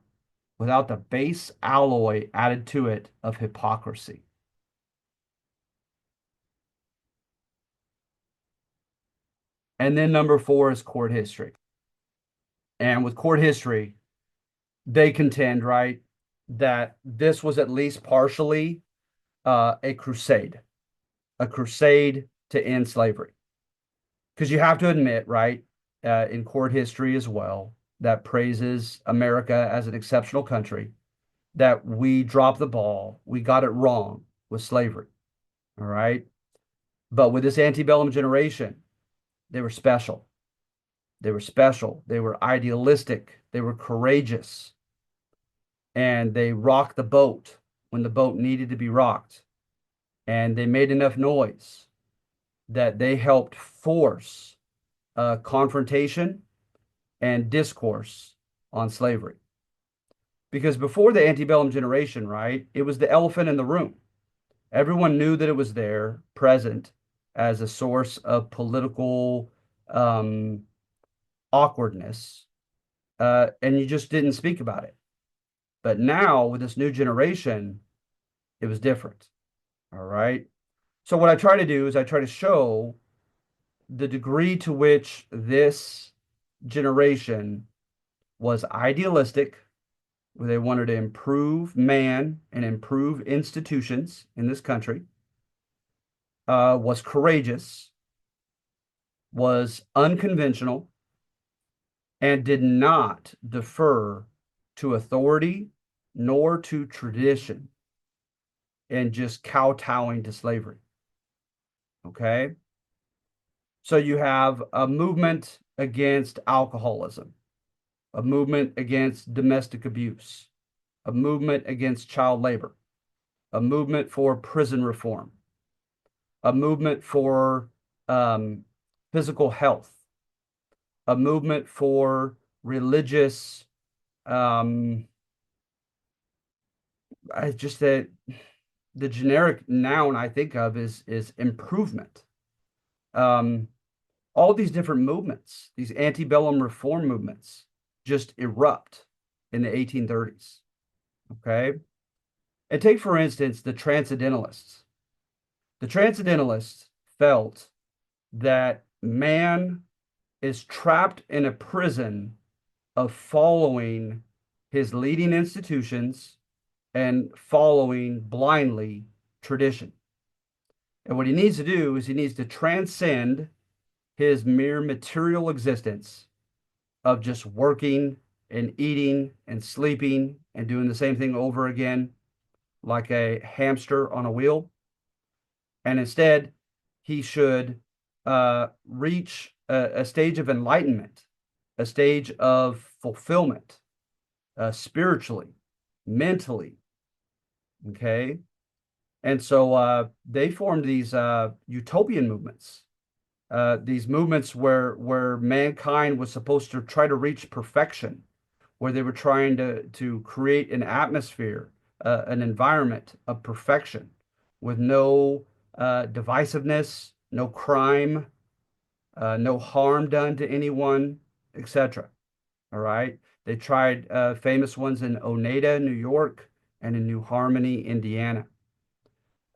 without the base alloy added to it of hypocrisy. And then number 4 is court history. And with court history, they contend, right, that this was at least partially a crusade to end slavery. Because you have to admit, right, in court history as well, that praises America as an exceptional country, that we dropped the ball, we got it wrong with slavery, all right? But with this antebellum generation, they were special. They were special. They were idealistic. They were courageous. And they rocked the boat when the boat needed to be rocked. And they made enough noise that they helped force confrontation and discourse on slavery. Because before the antebellum generation, right, it was the elephant in the room. Everyone knew that it was there, present, as a source of political awkwardness, and you just didn't speak about it. But now, with this new generation, it was different. All right. So what I try to do is I try to show the degree to which this generation was idealistic, where they wanted to improve man and improve institutions in this country, was courageous, was unconventional, and did not defer to authority nor to tradition and just kowtowing to slavery. Okay. So you have a movement against alcoholism, a movement against domestic abuse, a movement against child labor, a movement for prison reform, a movement for physical health, a movement for religious, just that the generic noun I think of is improvement. All these different movements, these antebellum reform movements, just erupt in the 1830s. Okay. And take, for instance, the Transcendentalists. The Transcendentalists felt that man is trapped in a prison of following his leading institutions and following blindly tradition. And what he needs to do is he needs to transcend his mere material existence of just working and eating and sleeping and doing the same thing over again, like a hamster on a wheel. And instead, he should reach a stage of enlightenment, a stage of fulfillment, spiritually, mentally. Okay. And so they formed these utopian movements, these movements where mankind was supposed to try to reach perfection, where they were trying to create an atmosphere, an environment of perfection with no divisiveness, no crime, no harm done to anyone, etc. All right. They tried famous ones in Oneida, New York, and in New Harmony, Indiana.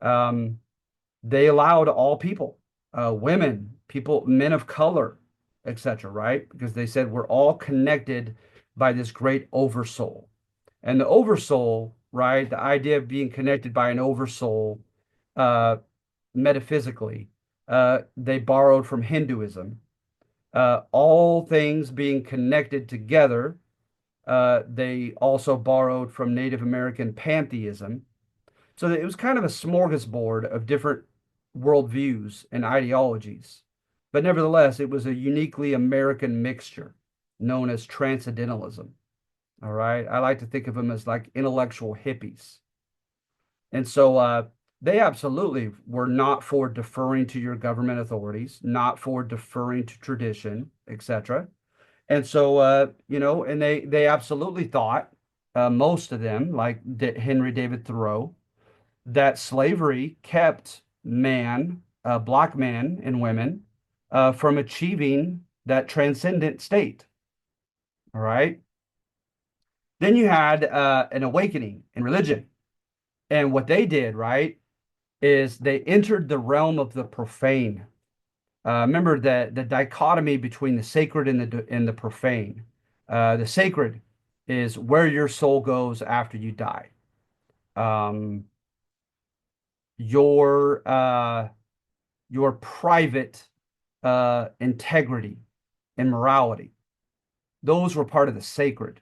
They allowed all people, women, people, men of color, etc., right? Because they said we're all connected by this great oversoul. And the oversoul, right? The idea of being connected by an oversoul, metaphysically, they borrowed from Hinduism. All things being connected together, they also borrowed from Native American pantheism. So it was kind of a smorgasbord of different worldviews and ideologies. But nevertheless, it was a uniquely American mixture known as transcendentalism. All right. I like to think of them as like intellectual hippies. And so they absolutely were not for deferring to your government authorities, not for deferring to tradition, etc. And so, and they absolutely thought, most of them, like Henry David Thoreau, that slavery kept man, black men and women, from achieving that transcendent state. All right. Then you had an awakening in religion. And what they did, right, is they entered the realm of the profane. Remember the dichotomy between the sacred and the profane. The sacred is where your soul goes after you die. Um, your private integrity and morality. Those were part of the sacred,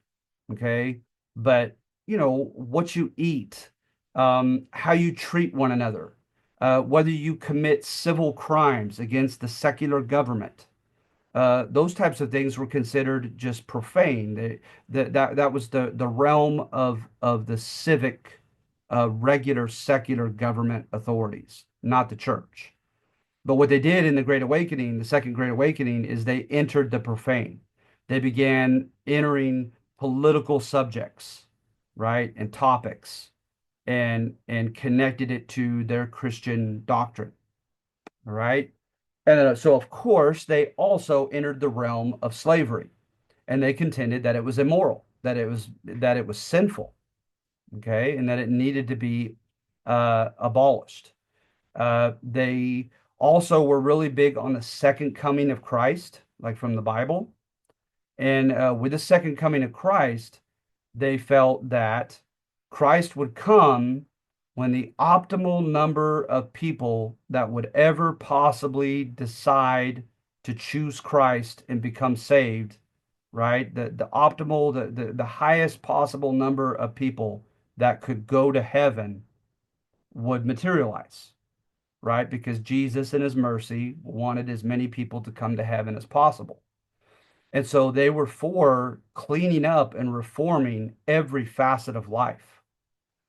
okay? But what you eat, how you treat one another, whether you commit civil crimes against the secular government, those types of things were considered just profane. That was the realm of the civic, regular secular government authorities, not the church. But what they did in the Great Awakening, the Second Great Awakening, is they entered the profane. They began entering political subjects, right, and topics, and connected it to their Christian doctrine. All right. And so, of course, they also entered the realm of slavery, and they contended that it was immoral, that it was sinful, okay, and that it needed to be abolished. They also were really big on the second coming of Christ, like from the Bible. And with the second coming of Christ, they felt that Christ would come when the optimal number of people that would ever possibly decide to choose Christ and become saved right? The optimal, the highest possible number of people that could go to heaven would materialize, right? Because Jesus in his mercy wanted as many people to come to heaven as possible. And so they were for cleaning up and reforming every facet of life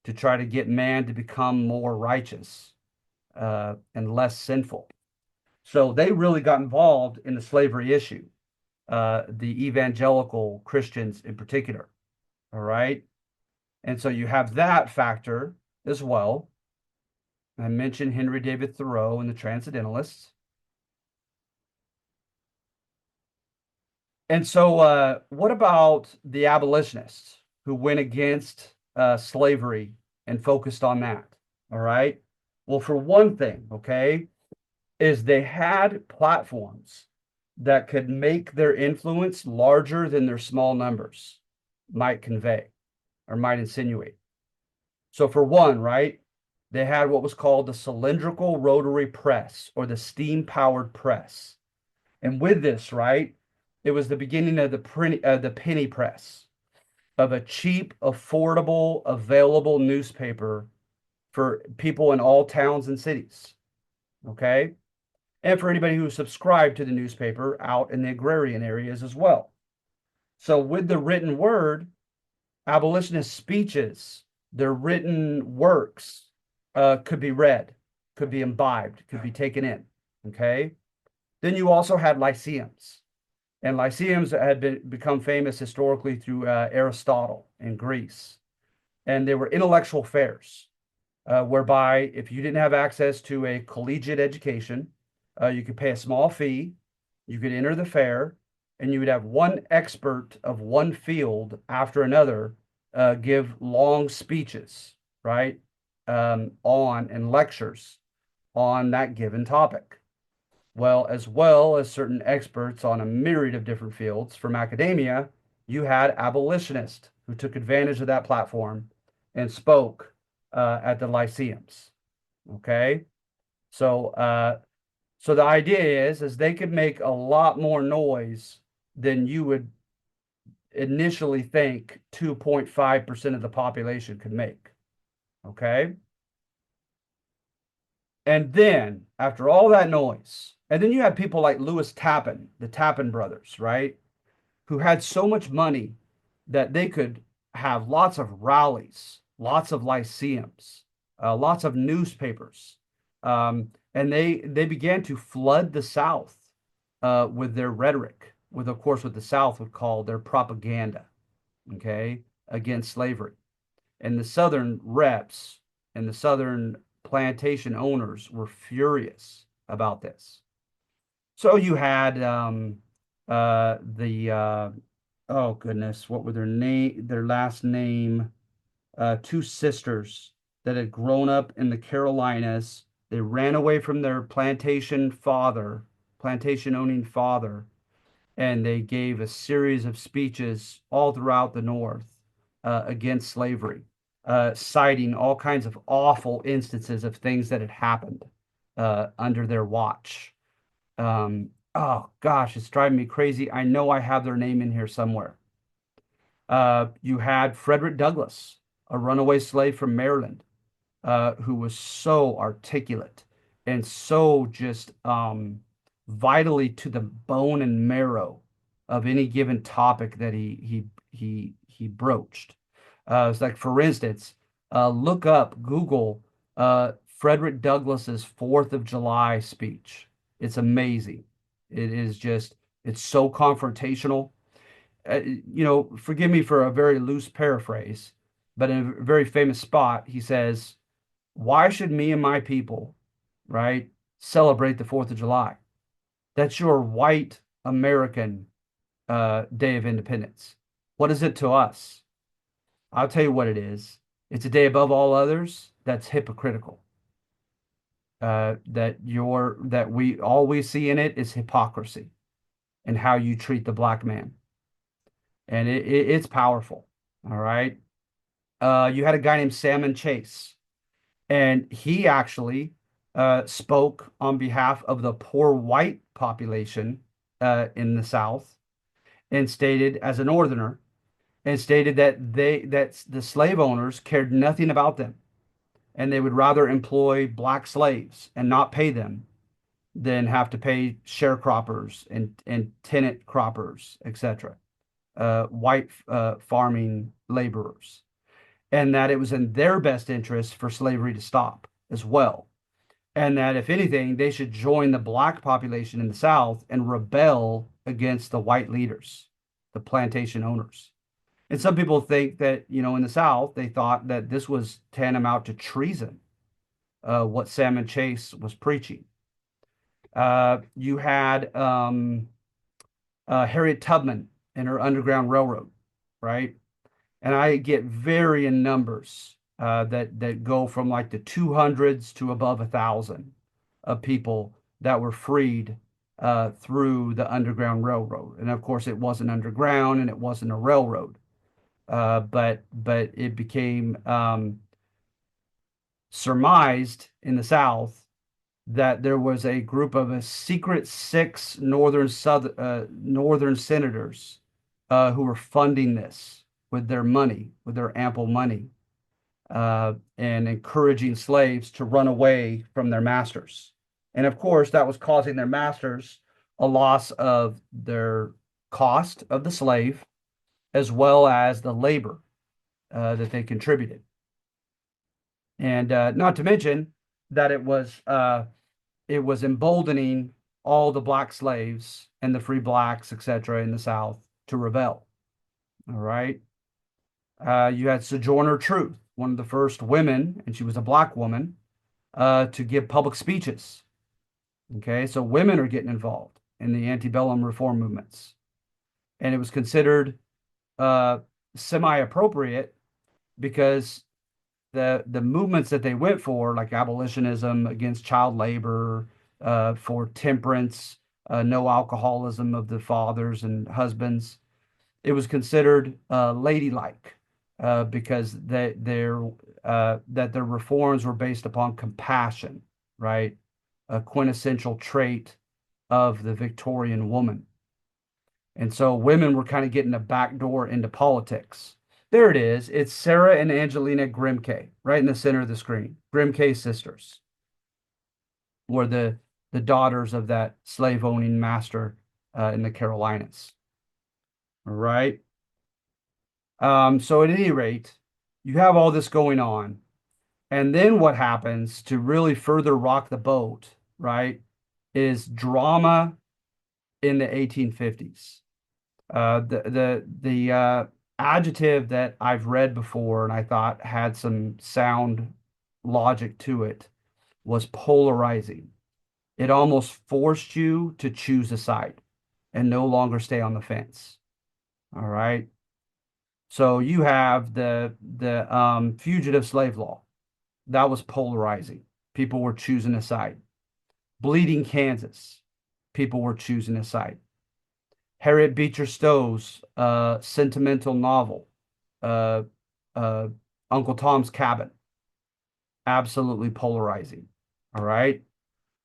to try to get man to become more righteous and less sinful. So they really got involved in the slavery issue, the evangelical Christians in particular. All right. And so you have that factor as well. I mentioned Henry David Thoreau and the Transcendentalists. And so, what about the abolitionists who went against slavery and focused on that? All right. Well, for one thing, okay, is they had platforms that could make their influence larger than their small numbers might convey or might insinuate. So, for one, right, they had what was called the cylindrical rotary press or the steam powered press. And with this, right, it was the beginning of the penny press, of a cheap, affordable, available newspaper for people in all towns and cities. Okay. And for anybody who subscribed to the newspaper out in the agrarian areas as well. So, with the written word, abolitionist speeches, their written works could be read, could be imbibed, could be taken in. Okay. Then you also had lyceums. And lyceums had become famous historically through Aristotle in Greece. And they were intellectual fairs, whereby if you didn't have access to a collegiate education, you could pay a small fee, you could enter the fair, and you would have one expert of one field after another give long speeches, right, on and lectures on that given topic. Well as certain experts on a myriad of different fields from academia, you had abolitionists who took advantage of that platform and spoke at the lyceums. Okay, so the idea is they could make a lot more noise than you would initially think 2.5% of the population could make. Okay. And then after all that noise, and then you had people like Lewis Tappan, the Tappan brothers, right? Who had so much money that they could have lots of rallies, lots of lyceums, lots of newspapers. And they began to flood the South with their rhetoric, with, of course, what the South would call their propaganda, okay, against slavery. And the Southern reps and the Southern plantation owners were furious about this. So you had oh goodness, what were their last name? Two sisters that had grown up in the Carolinas. They ran away from their plantation owning father, and they gave a series of speeches all throughout the North against slavery, citing all kinds of awful instances of things that had happened under their watch. Oh gosh, it's driving me crazy. I know I have their name in here somewhere. You had Frederick Douglass, a runaway slave from Maryland, who was so articulate and so just vitally to the bone and marrow of any given topic that he broached. It's like, for instance, Google Frederick Douglass's 4th of July speech. It's amazing. It's so confrontational. Forgive me for a very loose paraphrase, but in a very famous spot, he says, "Why should me and my people, right, celebrate the 4th of July? That's your white American Day of Independence. What is it to us? I'll tell you what it is. It's a day above all others that's hypocritical. That we all we see in it is hypocrisy and how you treat the black man, and it's powerful. All right. You had a guy named Salmon Chase, and he actually spoke on behalf of the poor white population in the South, and stated, as a Northerner, and stated that the slave owners cared nothing about them, and they would rather employ black slaves and not pay them than have to pay sharecroppers and tenant croppers, etc., white farming laborers, and that it was in their best interest for slavery to stop as well, and that if anything, they should join the black population in the South and rebel against the white leaders, the plantation owners. And some people think that, in the South, they thought that this was tantamount to treason, what Salmon Chase was preaching. You had Harriet Tubman and her Underground Railroad, right? And I get varying numbers that go from like the 200s to above 1,000 of people that were freed through the Underground Railroad. And of course, it wasn't underground and it wasn't a railroad, but it became surmised in the South that there was a group of a secret 6 northern senators who were funding this with their money, with their ample money, and encouraging slaves to run away from their masters. And of course, that was causing their masters a loss of their cost of the slave, as well as the labor that they contributed. And not to mention that it was emboldening all the black slaves and the free blacks, etc., in the South to rebel. All right. You had Sojourner Truth, one of the first women, and she was a black woman, to give public speeches. Okay, so women are getting involved in the antebellum reform movements, and it was considered semi-appropriate because the movements that they went for, like abolitionism, against child labor, for temperance, no alcoholism of the fathers and husbands, it was considered ladylike because their reforms were based upon compassion, right? A quintessential trait of the Victorian woman. And so women were kind of getting a backdoor into politics. There it is. It's Sarah and Angelina Grimke, right in the center of the screen. Grimke sisters were the daughters of that slave-owning master in the Carolinas. All right. So at any rate, you have all this going on. And then what happens to really further rock the boat, right, is drama in the 1850s. The adjective that I've read before and I thought had some sound logic to it was polarizing. It almost forced you to choose a side and no longer stay on the fence. All right. So you have the fugitive slave law. That was polarizing. People were choosing a side. Bleeding Kansas. People were choosing a side. Harriet Beecher Stowe's sentimental novel, Uncle Tom's Cabin. Absolutely polarizing. All right.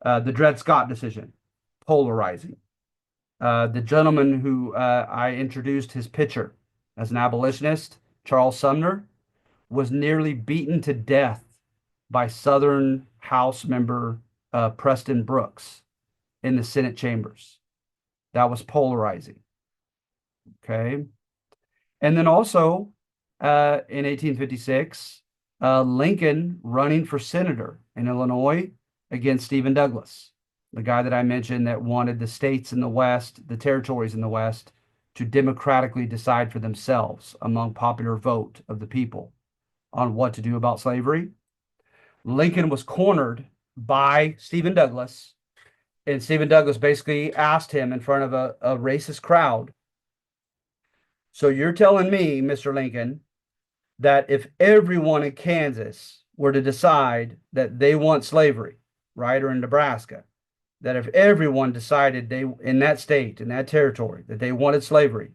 The Dred Scott decision. Polarizing. The gentleman who I introduced his picture as an abolitionist, Charles Sumner, was nearly beaten to death by Southern House member Preston Brooks in the Senate chambers. That was polarizing. Okay. And then also in 1856, Lincoln running for senator in Illinois against Stephen Douglas, the guy that I mentioned that wanted the states in the West, the territories in the West, to democratically decide for themselves among popular vote of the people on what to do about slavery. Lincoln was cornered by Stephen Douglas, and Stephen Douglas basically asked him in front of a racist crowd, so you're telling me, Mr. Lincoln, that if everyone in Kansas were to decide that they want slavery, right, or in Nebraska, that if everyone decided they in that state, in that territory, that they wanted slavery,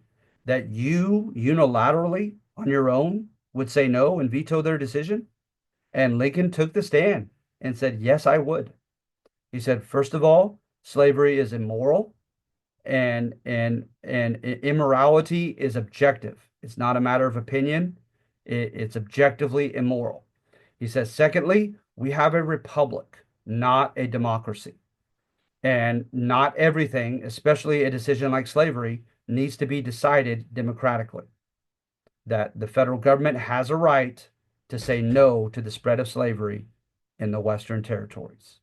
that you unilaterally on your own would say no and veto their decision? And Lincoln took the stand and said, yes, I would. He said, first of all, slavery is immoral. and immorality is objective. It's not a matter of opinion. It's objectively immoral. He says, secondly, we have a republic, not a democracy. And not everything, especially a decision like slavery, needs to be decided democratically. That the federal government has a right to say no to the spread of slavery in the Western territories.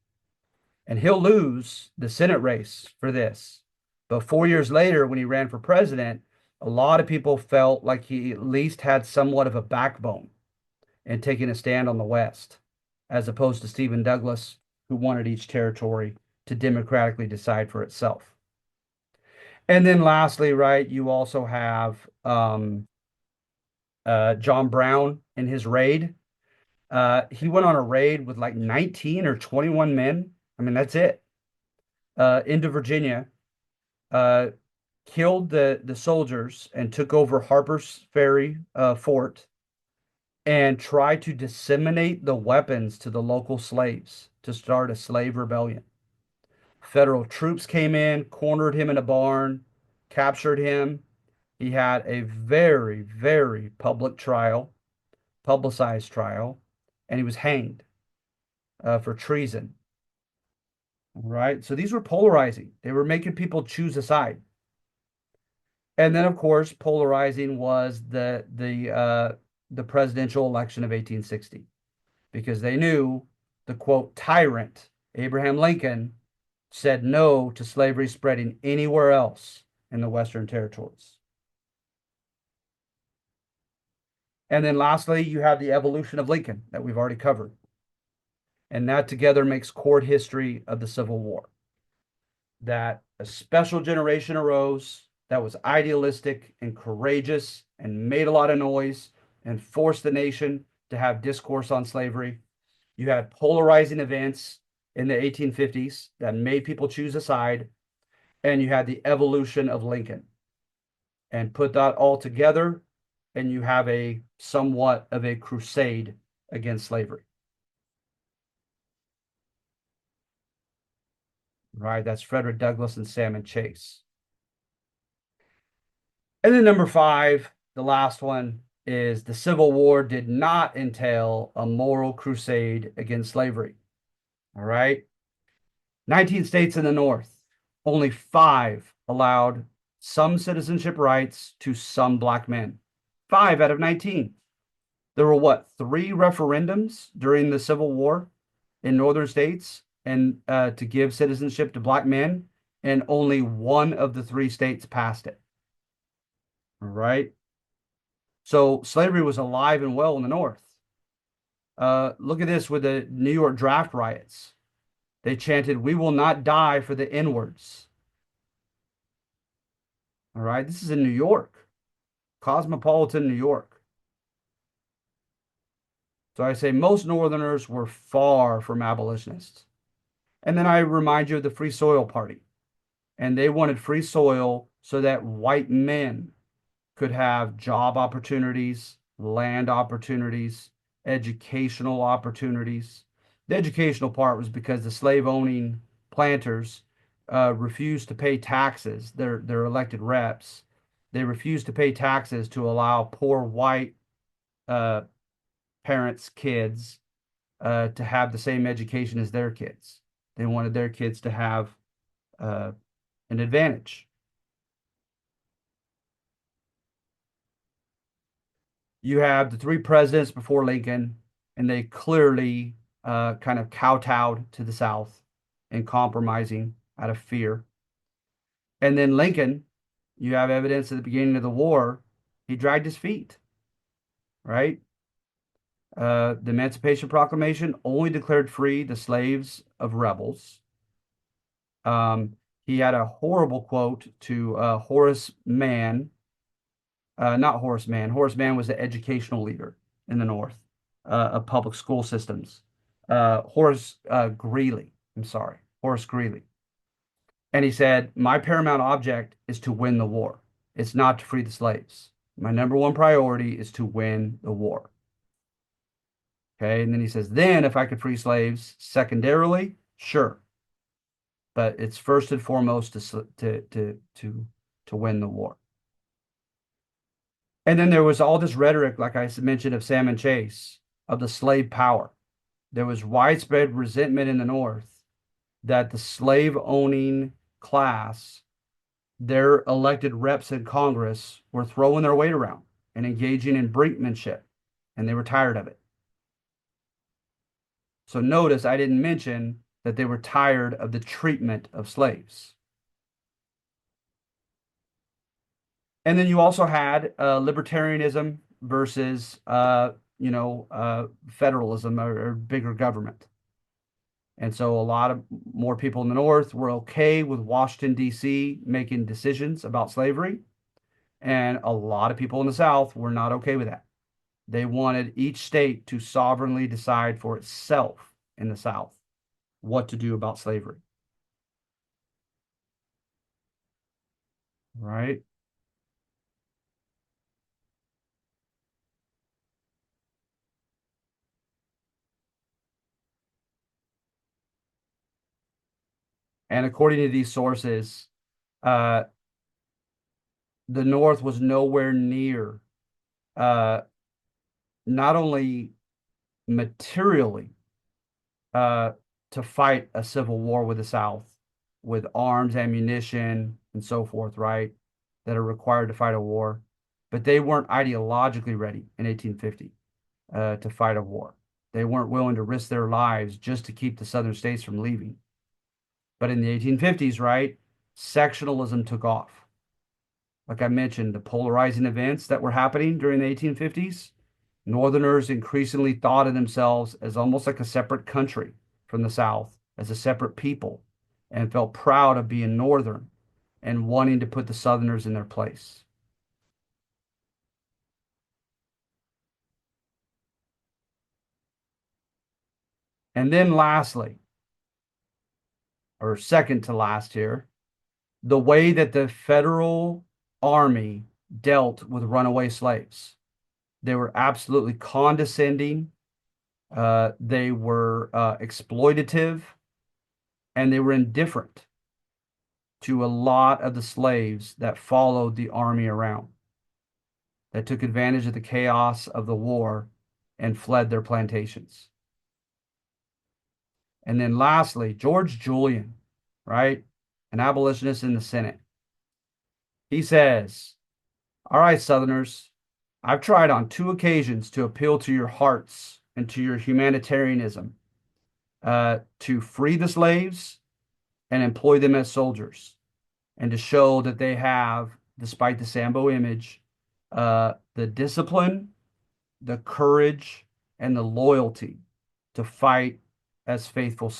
And he'll lose the Senate race for this. But 4 years later, when he ran for president, a lot of people felt like he at least had somewhat of a backbone in taking a stand on the West, as opposed to Stephen Douglas, who wanted each territory to democratically decide for itself. And then lastly, right, you also have John Brown in his raid. He went on a raid with like 19 or 21 men. I mean, that's it. Into Virginia, killed the soldiers and took over Harper's Ferry fort and tried to disseminate the weapons to the local slaves to start a slave rebellion. Federal troops came in, cornered him in a barn, captured him. He had a very, very public trial, publicized trial, and he was hanged for treason. All right. So these were polarizing. They were making people choose a side. And then, of course, polarizing was the presidential election of 1860, because they knew the quote tyrant Abraham Lincoln said no to slavery spreading anywhere else in the Western territories. And then lastly, you have the evolution of Lincoln that we've already covered. And that together makes court history of the Civil War. That a special generation arose that was idealistic and courageous and made a lot of noise and forced the nation to have discourse on slavery. You had polarizing events in the 1850s that made people choose a side, and you had the evolution of Lincoln. And put that all together, and you have a somewhat of a crusade against slavery. Right, that's Frederick Douglass and Salmon Chase. And then number 5, the last one, is the Civil War did not entail a moral crusade against slavery. All right. 19 states in the North, only 5 allowed some citizenship rights to some black men. 5 out of 19. There were what, 3 referendums during the Civil War in northern states and to give citizenship to black men, and only 1 of the 3 states passed it. All right. So slavery was alive and well in the North. Look at this with the New York draft riots. They chanted, "We will not die for the N-words." All right. This is in New York, cosmopolitan New York. So I say most Northerners were far from abolitionists. And then I remind you of the Free Soil Party. And they wanted free soil so that white men could have job opportunities, land opportunities, educational opportunities. The educational part was because the slave-owning planters refused to pay taxes, their elected reps. They refused to pay taxes to allow poor white parents' kids to have the same education as their kids. They wanted their kids to have an advantage. You have the 3 presidents before Lincoln, and they clearly kind of kowtowed to the South and compromising out of fear. And then Lincoln, you have evidence at the beginning of the war, he dragged his feet, right? The Emancipation Proclamation only declared free the slaves of rebels. He had a horrible quote to Horace Mann. Not Horace Mann. Horace Mann was the educational leader in the North of public school systems. Horace Greeley. I'm sorry. Horace Greeley. And he said, "My paramount object is to win the war. It's not to free the slaves. My number 1 priority is to win the war." Okay. And then he says, then if I could free slaves secondarily, sure. but it's first and foremost to win the war. And then there was all this rhetoric, like I mentioned, of Salmon Chase, of the slave power. There was widespread resentment in the North that the slave owning class, their elected reps in Congress, were throwing their weight around and engaging in brinkmanship, and they were tired of it. So notice I didn't mention that they were tired of the treatment of slaves. And then you also had libertarianism versus, federalism or bigger government. And so a lot of more people in the North were okay with Washington, D.C. making decisions about slavery. And a lot of people in the South were not okay with that. They wanted each state to sovereignly decide for itself in the South what to do about slavery. Right? And according to these sources, uh, the North was nowhere near, uh, not only materially, to fight a civil war with the South, with arms, ammunition, and so forth, right? That are required to fight a war, but they weren't ideologically ready in 1850 to fight a war. They weren't willing to risk their lives just to keep the Southern states from leaving. But in the 1850s, right, sectionalism took off. Like I mentioned, the polarizing events that were happening during the 1850s, Northerners increasingly thought of themselves as almost like a separate country from the South, as a separate people, and felt proud of being Northern and wanting to put the Southerners in their place. And then lastly, or second to last here, the way that the Federal Army dealt with runaway slaves. They were absolutely condescending. They were exploitative, and they were indifferent to a lot of the slaves that followed the army around, that took advantage of the chaos of the war and fled their plantations. And then lastly, George Julian, right? An abolitionist in the Senate. He says, all right, Southerners, I've tried on 2 occasions to appeal to your hearts and to your humanitarianism, to free the slaves and employ them as soldiers, and to show that they have, despite the Sambo image, the discipline, the courage, and the loyalty to fight as faithful,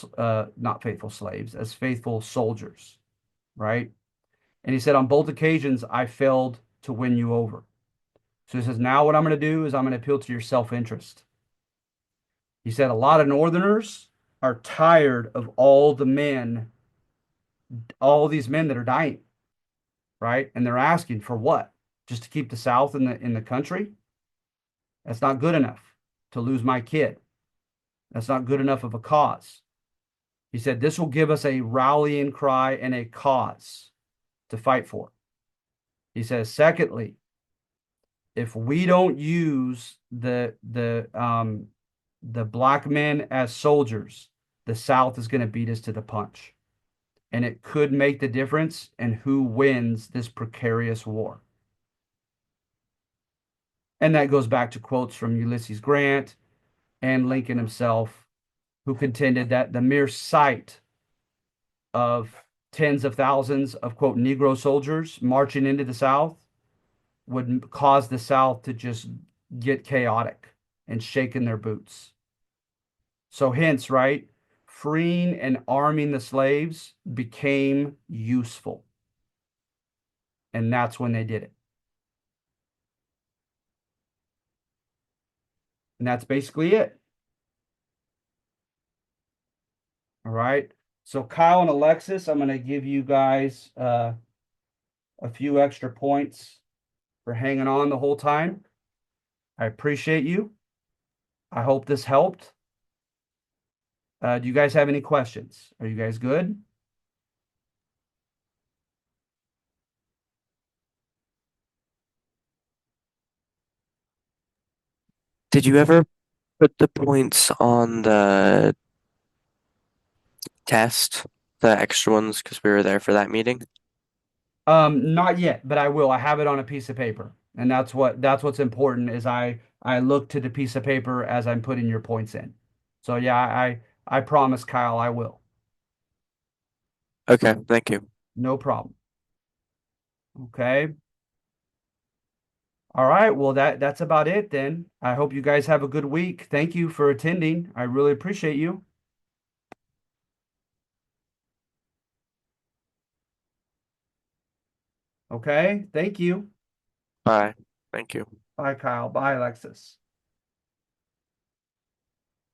not faithful slaves, as faithful soldiers, right? And he said, on both occasions, I failed to win you over. So he says, now what I'm going to do is I'm going to appeal to your self-interest. He said, a lot of Northerners are tired of all these men that are dying, right? And they're asking for what? Just to keep the South in the country? That's not good enough to lose my kid. That's not good enough of a cause. He said, this will give us a rallying cry and a cause to fight for. He says, secondly, if we don't use the black men as soldiers, the South is going to beat us to the punch. And it could make the difference in who wins this precarious war. And that goes back to quotes from Ulysses Grant and Lincoln himself, who contended that the mere sight of tens of thousands of, quote, Negro soldiers marching into the South would cause the South to just get chaotic and shake in their boots. So hence, right, freeing and arming the slaves became useful. And that's when they did it. And that's basically it. All right. So Kyle and Alexis, I'm going to give you guys a few extra points for hanging on the whole time. I appreciate you. I hope this helped. Do you guys have any questions? Are you guys good? Did you ever put the points on the test, the extra ones, because we were there for that meeting? Not yet, but I will. I have it on a piece of paper. And that's what's important is I look to the piece of paper as I'm putting your points in. So yeah, I promise Kyle I will. Okay, thank you. No problem. Okay. All right. Well, that's about it then. I hope you guys have a good week. Thank you for attending. I really appreciate you. Okay. Thank you. Bye. Thank you. Bye, Kyle. Bye, Alexis.